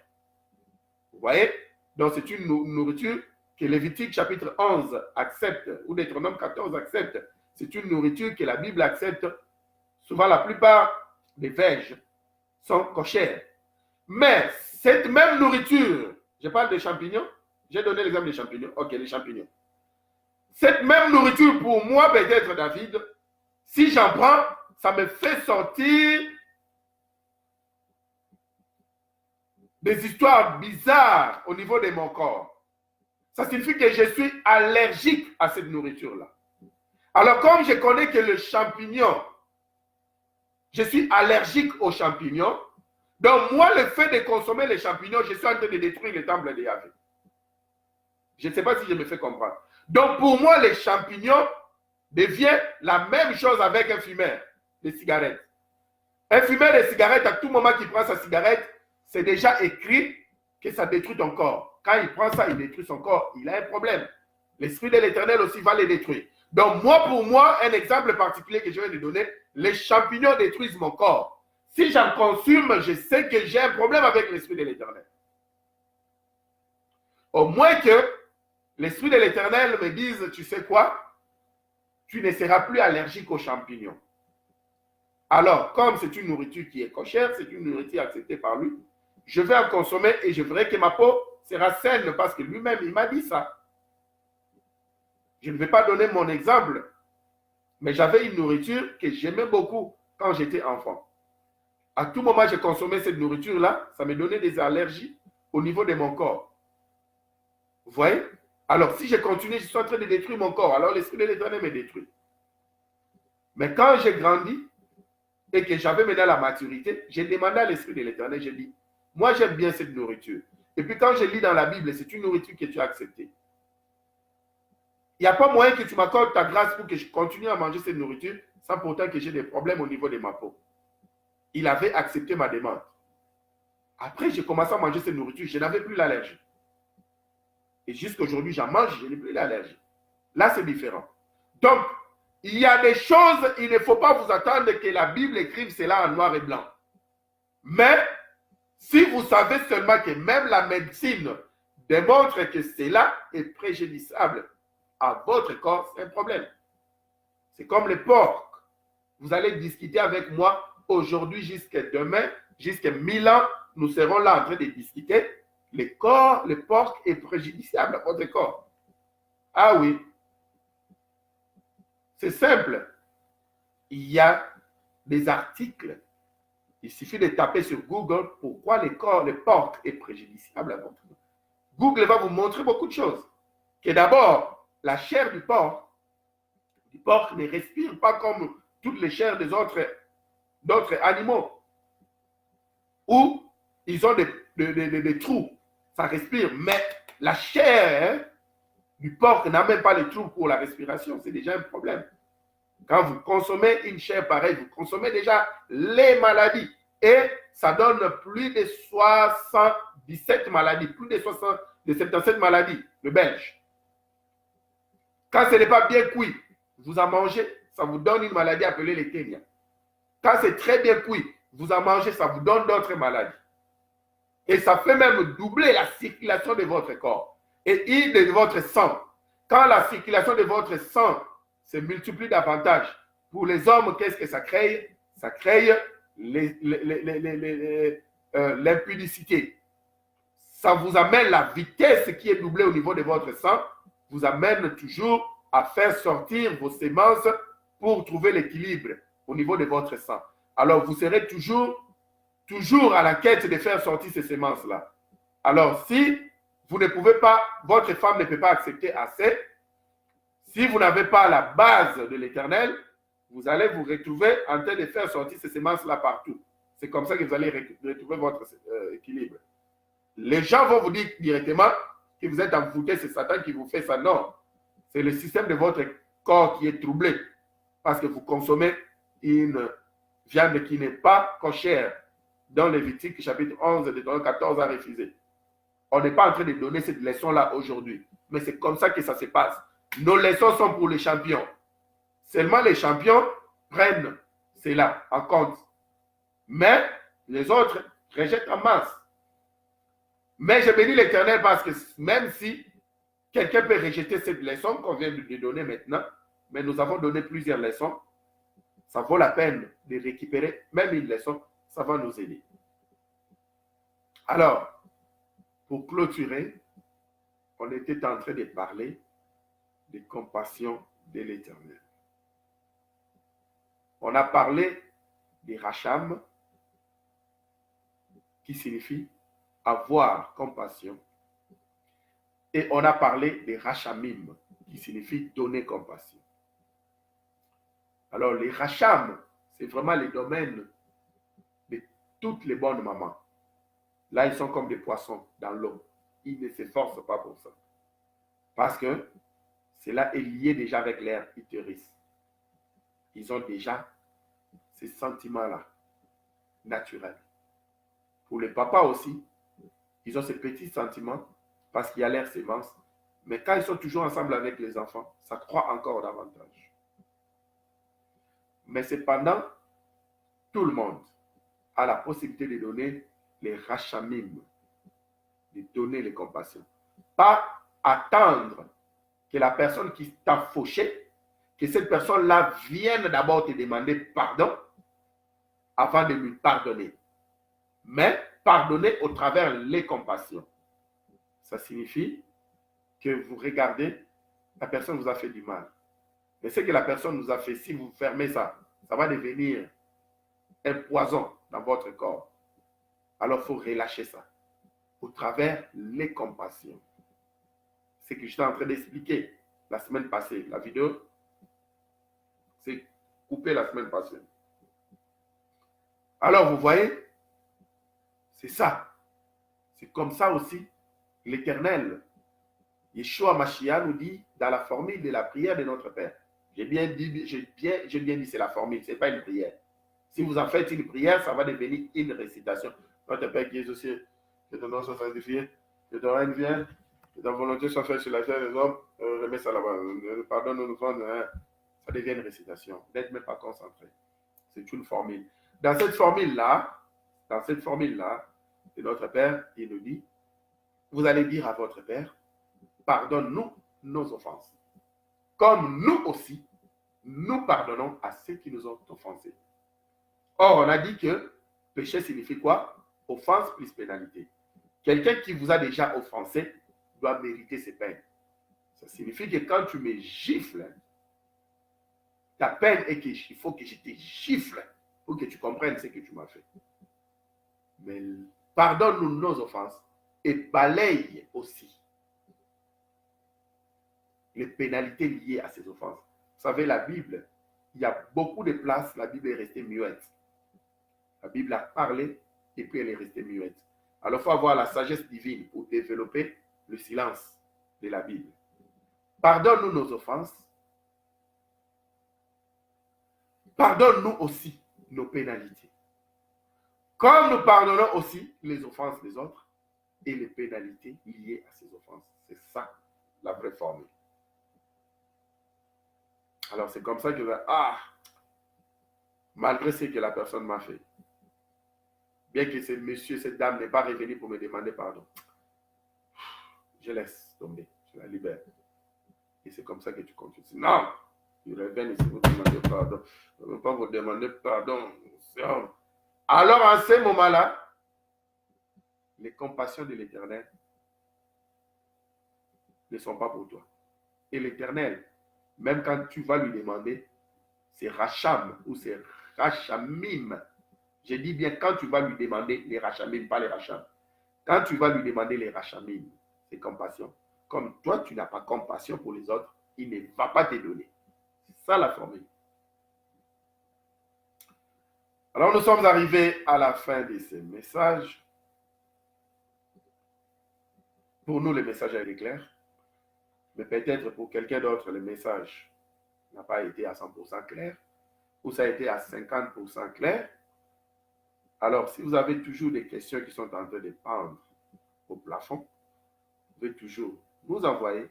Speaker 1: Vous voyez? Donc c'est une nourriture que Lévitique chapitre 11 accepte, ou Deutéronome 14 accepte. C'est une nourriture que la Bible accepte. Souvent, la plupart des vèges sont cochères. Mais cette même nourriture, je parle des champignons, j'ai donné l'exemple des champignons. Ok, les champignons. Cette même nourriture, pour moi, peut-être, David, si j'en prends, ça me fait sortir des histoires bizarres au niveau de mon corps. Ça signifie que je suis allergique à cette nourriture-là. Alors, comme je connais que le champignon, je suis allergique aux champignons, donc moi, le fait de consommer les champignons, je suis en train de détruire le temple de Yahvé. Je ne sais pas si je me fais comprendre. Donc, pour moi, les champignons deviennent la même chose avec un fumeur de cigarettes. Un fumeur de cigarettes, à tout moment qu'il prend sa cigarette, c'est déjà écrit que ça détruit ton corps. Quand il prend ça, il détruit son corps. Il a un problème. L'Esprit de l'Éternel aussi va les détruire. Donc, moi, pour moi, un exemple particulier que je vais te donner, les champignons détruisent mon corps. Si j'en consomme, je sais que j'ai un problème avec l'Esprit de l'Éternel. Au moins que l'Esprit de l'Éternel me dise, tu sais quoi? Tu ne seras plus allergique aux champignons. Alors, comme c'est une nourriture qui est cochère, c'est une nourriture acceptée par lui, je vais en consommer et je verrai que ma peau sera saine parce que lui-même, il m'a dit ça. Je ne vais pas donner mon exemple, mais j'avais une nourriture que j'aimais beaucoup quand j'étais enfant. À tout moment, je consommais cette nourriture-là, ça me donnait des allergies au niveau de mon corps. Vous voyez? Alors, si je continue, je suis en train de détruire mon corps. Alors, l'Esprit de l'Éternel me détruit. Mais quand j'ai grandi et que j'avais maintenant la maturité, j'ai demandé à l'Esprit de l'Éternel, j'ai dit, moi, j'aime bien cette nourriture. Et puis, quand je lis dans la Bible, c'est une nourriture que tu as acceptée. Il n'y a pas moyen que tu m'accordes ta grâce pour que je continue à manger cette nourriture sans pourtant que j'ai des problèmes au niveau de ma peau. Il avait accepté ma demande. Après, j'ai commencé à manger cette nourriture, je n'avais plus l'allergie. Et jusqu'à aujourd'hui, j'en mange, je n'ai plus l'allergie. Là, c'est différent. Donc, il y a des choses, il ne faut pas vous attendre que la Bible écrive cela en noir et blanc. Mais, si vous savez seulement que même la médecine démontre que cela est préjudiciable à votre corps, c'est un problème. C'est comme les porcs. Vous allez discuter avec moi aujourd'hui jusqu'à demain, jusqu'à 1000 ans. Nous serons là en train de discuter. Le porc est préjudiciable à votre corps. Ah oui. C'est simple. Il y a des articles. Il suffit de taper sur Google pourquoi le porc est préjudiciable à votre corps. Google va vous montrer beaucoup de choses. Que d'abord, la chair du porc ne respire pas comme toutes les chairs d'autres animaux. Où ils ont des trous. Ça respire. Mais la chair du porc n'a même pas les trous pour la respiration. C'est déjà un problème. Quand vous consommez une chair pareille, vous consommez déjà les maladies. Et ça donne plus de 77 maladies, plus de 77 maladies, le belge. Quand ce n'est pas bien cuit, vous en mangez, ça vous donne une maladie appelée les ténia. Quand c'est très bien cuit, vous en mangez, ça vous donne d'autres maladies. Et ça fait même doubler la circulation de votre corps et de votre sang. Quand la circulation de votre sang se multiplie davantage, pour les hommes, qu'est-ce que ça crée? Ça crée l'impudicité. Ça vous amène la vitesse qui est doublée au niveau de votre sang, vous amène toujours à faire sortir vos semences pour trouver l'équilibre au niveau de votre sang. Alors, vous serez toujours à la quête de faire sortir ces semences-là. Alors, si vous ne pouvez pas, votre femme ne peut pas accepter assez, si vous n'avez pas la base de l'Éternel, vous allez vous retrouver en train de faire sortir ces semences-là partout. C'est comme ça que vous allez retrouver votre équilibre. Les gens vont vous dire directement que vous êtes envoûté, c'est Satan qui vous fait ça. Non, c'est le système de votre corps qui est troublé parce que vous consommez une viande qui n'est pas cochère. Dans Lévitique, chapitre 11, Deutéronome 14 a refusé. On n'est pas en train de donner cette leçon-là aujourd'hui, mais c'est comme ça que ça se passe. Nos leçons sont pour les champions. Seulement les champions prennent cela en compte. Mais les autres rejettent en masse. Mais je bénis l'Éternel parce que même si quelqu'un peut rejeter cette leçon qu'on vient de donner maintenant, mais nous avons donné plusieurs leçons, ça vaut la peine de récupérer même une leçon, ça va nous aider. Alors, pour clôturer, on était en train de parler de compassion de l'Éternel. On a parlé des racham, qui signifie avoir compassion. Et on a parlé des rachamim, qui signifie donner compassion. Alors, les racham, c'est vraiment les domaines de toutes les bonnes mamans. Là, ils sont comme des poissons dans l'eau. Ils ne s'efforcent pas pour ça. Parce que cela est lié déjà avec leur utérus. Ils ont déjà ces sentiments-là, naturels. Pour les papas aussi, ils ont ces petits sentiments parce qu'il y a leur sémence. Mais quand ils sont toujours ensemble avec les enfants, ça croît encore davantage. Mais cependant, tout le monde a la possibilité de donner les rachamim, de donner les compassions. Pas attendre que la personne qui t'a fauché, que cette personne-là vienne d'abord te demander pardon avant de lui pardonner. Mais pardonner au travers les compassions. Ça signifie que vous regardez, la personne vous a fait du mal. Mais ce que la personne nous a fait, si vous fermez ça, ça va devenir un poison dans votre corps. Alors, il faut relâcher ça au travers les compassions. C'est ce que j'étais en train d'expliquer la semaine passée. La vidéo, c'est coupé la semaine passée. Alors, vous voyez, c'est ça. C'est comme ça aussi l'Éternel, Yeshua Mashiach nous dit dans la formule de la prière de notre Père. J'ai bien dit, c'est la formule, ce n'est pas une prière. Si vous en faites une prière, ça va devenir une récitation. Notre Père qui est aux cieux, que ton nom soit sanctifié, que ton règne vienne, que ta volonté soit faite sur la terre des hommes, remets ça là-bas, pardonne-nous, ça devient une récitation. N'êtes même pas concentré. C'est une formule. Dans cette formule-là, de notre Père, il nous dit, vous allez dire à votre Père, pardonne-nous nos offenses. Comme nous aussi, nous pardonnons à ceux qui nous ont offensés. Or, on a dit que péché signifie quoi? Offense plus pénalité. Quelqu'un qui vous a déjà offensé doit mériter ses peines. Ça signifie que quand tu me gifles, ta peine est qu'il faut que je te gifle pour que tu comprennes ce que tu m'as fait. Mais pardonne-nous nos offenses et balaye aussi les pénalités liées à ces offenses. Vous savez, la Bible, il y a beaucoup de places, la Bible est restée muette. La Bible a parlé et puis elle est restée muette. Alors, il faut avoir la sagesse divine pour développer le silence de la Bible. Pardonne-nous nos offenses. Pardonne-nous aussi nos pénalités. Comme nous pardonnons aussi les offenses des autres et les pénalités liées à ces offenses. C'est ça, la vraie formule. Alors, c'est comme ça que malgré ce que la personne m'a fait, bien que ce monsieur, cette dame n'est pas revenu pour me demander pardon, je laisse tomber, je la libère. Et c'est comme ça que tu continues. Non, il revient ici vous demander pardon. Je ne veux pas vous demander pardon. Alors, en ce moment-là, les compassions de l'Éternel ne sont pas pour toi. Et l'Éternel, même quand tu vas lui demander, c'est Racham ou c'est Rachamim. Je dis bien quand tu vas lui demander les Rachamim, pas les Racham. Quand tu vas lui demander les Rachamim, c'est compassion. Comme toi, tu n'as pas compassion pour les autres, il ne va pas te donner. C'est ça la formule. Alors, nous sommes arrivés à la fin de ces messages. Pour nous, le message a été clair. Mais peut-être pour quelqu'un d'autre, le message n'a pas été à 100% clair. Ou ça a été à 50% clair. Alors, si vous avez toujours des questions qui sont en train de pendre au plafond, vous pouvez toujours nous envoyer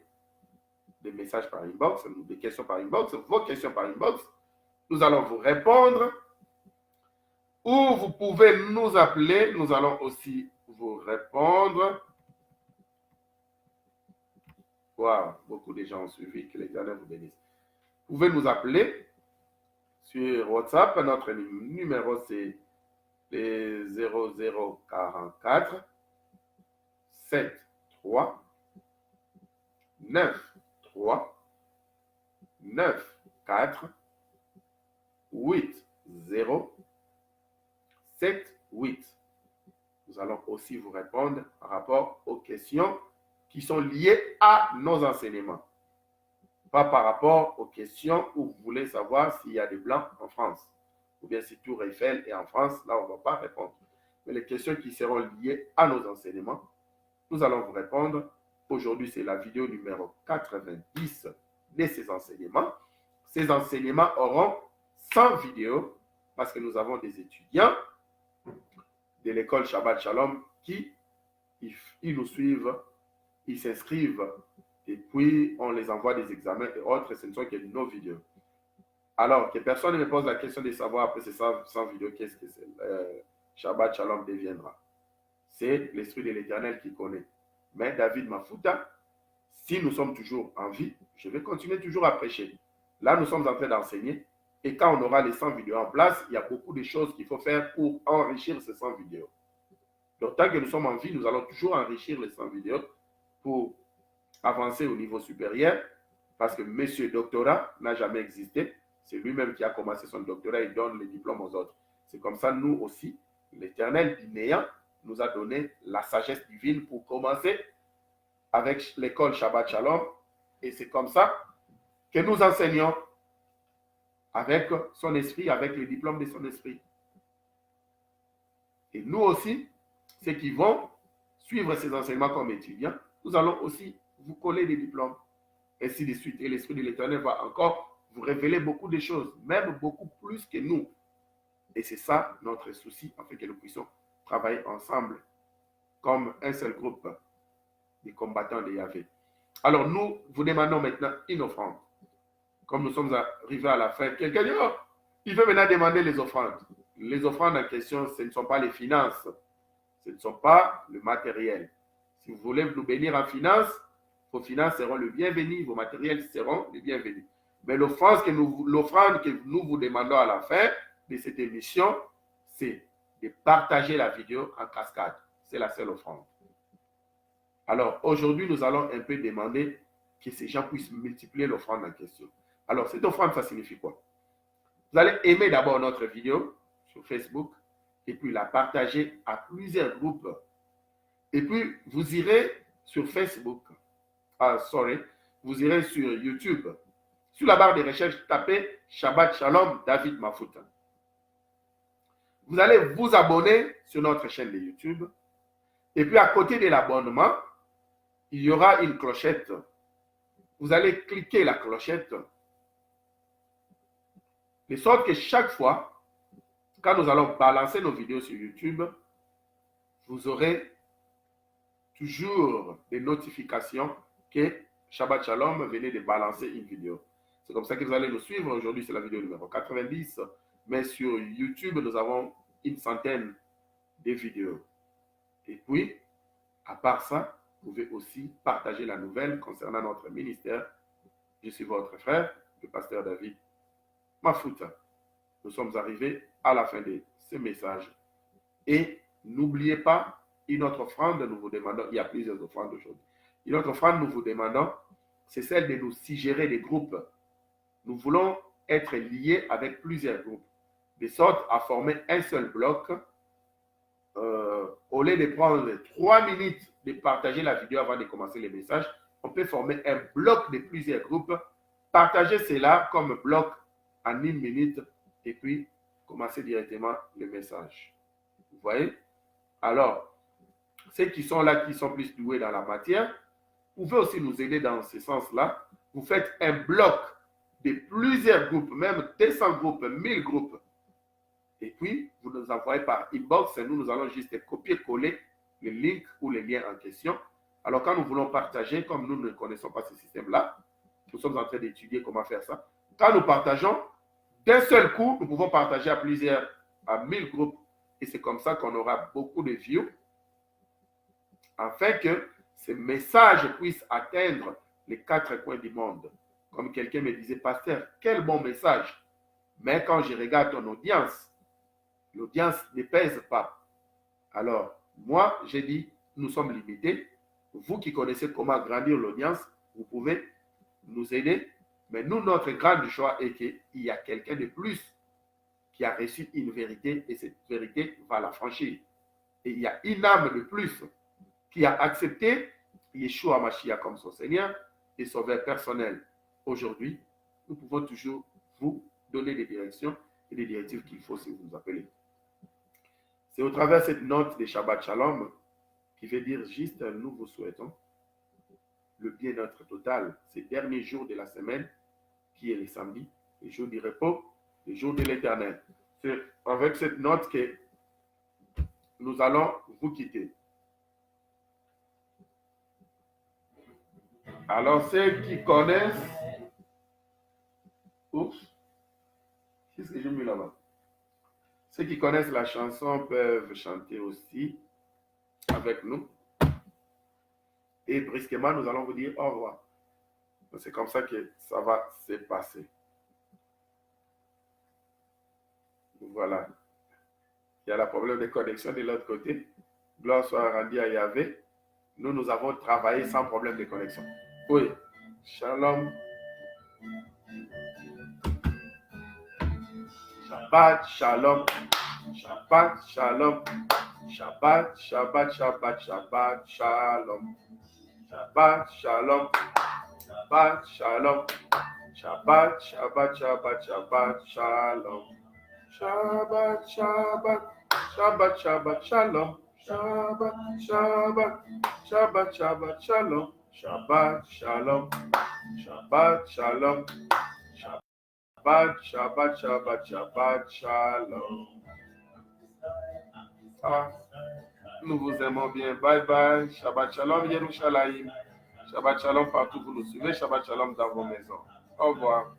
Speaker 1: des messages par inbox, des questions par inbox, vos questions par inbox. Nous allons vous répondre. Ou vous pouvez nous appeler. Nous allons aussi vous répondre. Wow, beaucoup de gens ont suivi. Que l'Éternel vous bénisse. Vous pouvez nous appeler sur WhatsApp. Notre numéro, c'est les 0044 73 93 94 80 78. Nous allons aussi vous répondre par rapport aux questions qui sont liées à nos enseignements. Pas par rapport aux questions où vous voulez savoir s'il y a des blancs en France. Ou bien si Tour Eiffel est en France, là on ne va pas répondre. Mais les questions qui seront liées à nos enseignements, nous allons vous répondre. Aujourd'hui, c'est la vidéo numéro 90 de ces enseignements. Ces enseignements auront 100 vidéos parce que nous avons des étudiants de l'école Shabbat Shalom qui ils nous suivent, ils s'inscrivent et puis on les envoie des examens et autres, et ce ne sont que nos vidéos. Alors, que personne ne me pose la question de savoir après ces 100 vidéos, qu'est-ce que c'est Shabbat Shalom deviendra. C'est l'Esprit de l'Éternel qui connaît. Mais David Mafuta, si nous sommes toujours en vie, je vais continuer toujours à prêcher. Là, nous sommes en train d'enseigner. Et quand on aura les 100 vidéos en place, il y a beaucoup de choses qu'il faut faire pour enrichir ces 100 vidéos. Donc, tant que nous sommes en vie, nous allons toujours enrichir les 100 vidéos pour avancer au niveau supérieur. Parce que monsieur doctorat n'a jamais existé. C'est lui-même qui a commencé son doctorat et donne les diplômes aux autres. C'est comme ça, nous aussi, l'Éternel néant nous a donné la sagesse divine pour commencer avec l'école Shabbat Shalom. Et c'est comme ça que nous enseignons avec son esprit, avec les diplômes de son esprit. Et nous aussi, ceux qui vont suivre ces enseignements comme étudiants, nous allons aussi vous coller des diplômes. Ainsi de suite. Et l'Esprit de l'Éternel va encore vous révéler beaucoup de choses, même beaucoup plus que nous. Et c'est ça notre souci, afin que nous puissions travailler ensemble comme un seul groupe des combattants de Yahvé. Alors nous vous demandons maintenant une offrande. Comme nous sommes arrivés à la fin, quelqu'un dit, oh, il veut maintenant demander les offrandes. Les offrandes en question, ce ne sont pas les finances. Ce ne sont pas le matériel. Si vous voulez nous bénir en finances, vos finances seront le bienvenu, vos matériels seront les bienvenus. Mais l'offrande que nous vous demandons à la fin de cette émission, c'est de partager la vidéo en cascade. C'est la seule offrande. Alors, aujourd'hui, nous allons un peu demander que ces gens puissent multiplier l'offrande en question. Alors, cette offrande, ça signifie quoi? Vous allez aimer d'abord notre vidéo sur Facebook et puis la partager à plusieurs groupes. Et puis, vous irez sur Facebook. Vous irez sur YouTube. Sur la barre de recherche, tapez Shabbat Shalom David Mafuta. Vous allez vous abonner sur notre chaîne de YouTube. Et puis, à côté de l'abonnement, il y aura une clochette. Vous allez cliquer la clochette. De sorte que chaque fois, quand nous allons balancer nos vidéos sur YouTube, vous aurez toujours des notifications que Shabbat Shalom venait de balancer une vidéo. C'est comme ça que vous allez nous suivre. Aujourd'hui, c'est la vidéo numéro 90. Mais sur YouTube, nous avons une centaine de vidéos. Et puis, à part ça, vous pouvez aussi partager la nouvelle concernant notre ministère. Je suis votre frère, le pasteur David Mafuta. Nous sommes arrivés à la fin de ce message. Et n'oubliez pas, une autre offrande, nous vous demandons, il y a plusieurs offrandes aujourd'hui. Une autre offrande, nous vous demandons, c'est celle de nous suggérer des groupes. Nous voulons être liés avec plusieurs groupes, de sorte à former un seul bloc. Au lieu de prendre 3 minutes de partager la vidéo avant de commencer le message, on peut former un bloc de plusieurs groupes, partager cela comme bloc en 1 minute et puis commencer directement le message. Vous voyez? Alors, ceux qui sont là, qui sont plus doués dans la matière, vous pouvez aussi nous aider dans ce sens-là. Vous faites un bloc de plusieurs groupes, même 200 groupes, 1000 groupes. Et puis, vous nous envoyez par inbox et nous allons juste copier-coller le link ou le lien en question. Alors, quand nous voulons partager, comme nous ne connaissons pas ce système-là, nous sommes en train d'étudier comment faire ça. Quand nous partageons, d'un seul coup, nous pouvons partager à 1000 groupes. Et c'est comme ça qu'on aura beaucoup de views, afin que ces messages puissent atteindre les 4 coins du monde. Comme quelqu'un me disait, pasteur, quel bon message. Mais quand je regarde ton audience, l'audience ne pèse pas. Alors, moi, j'ai dit, nous sommes limités. Vous qui connaissez comment grandir l'audience, vous pouvez nous aider. Mais nous, notre grand choix est qu'il y a quelqu'un de plus qui a reçu une vérité et cette vérité va la franchir. Et il y a une âme de plus qui a accepté Yeshua Mashiach comme son Seigneur et sauveur personnel. Aujourd'hui, nous pouvons toujours vous donner des directions et des directives qu'il faut si vous nous appelez. C'est au travers de cette note de Shabbat Shalom qui veut dire juste nous vous souhaitons le bien-être total ces derniers jours de la semaine qui est le samedi, le jour du repos, le jour de l'éternel. C'est avec cette note que nous allons vous quitter. Alors ceux qui connaissent... Oups, qu'est-ce que j'ai mis là-bas? Ceux qui connaissent la chanson peuvent chanter aussi avec nous. Et brusquement, nous allons vous dire au revoir. C'est comme ça que ça va se passer. Voilà. Il y a le problème de connexion de l'autre côté. Gloire soit rendue à Yahvé. Nous avons travaillé sans problème de connexion. Oui. Shalom. Shabbat, shalom. Shabbat, shalom. Shabbat, Shabbat, Shabbat, Shabbat, shalom. Shabbat, shalom. Shabbat, shalom. Shabbat, Shabbat, Shabbat, Shabbat, shalom. Shabbat, Shabbat, Shabbat, Shabbat, shalom. Shabbat, Shabbat, Shabbat, Shabbat, shalom. Shabbat, shalom. Shabbat, shalom. Shabbat, Shabbat, Shabbat, Shabbat, shalom. Ah, nous vous aimons bien. Bye bye. Shabbat shalom, Yerushalayim. Shabbat shalom partout où vous nous suivez. Shabbat shalom dans vos maisons. Au revoir.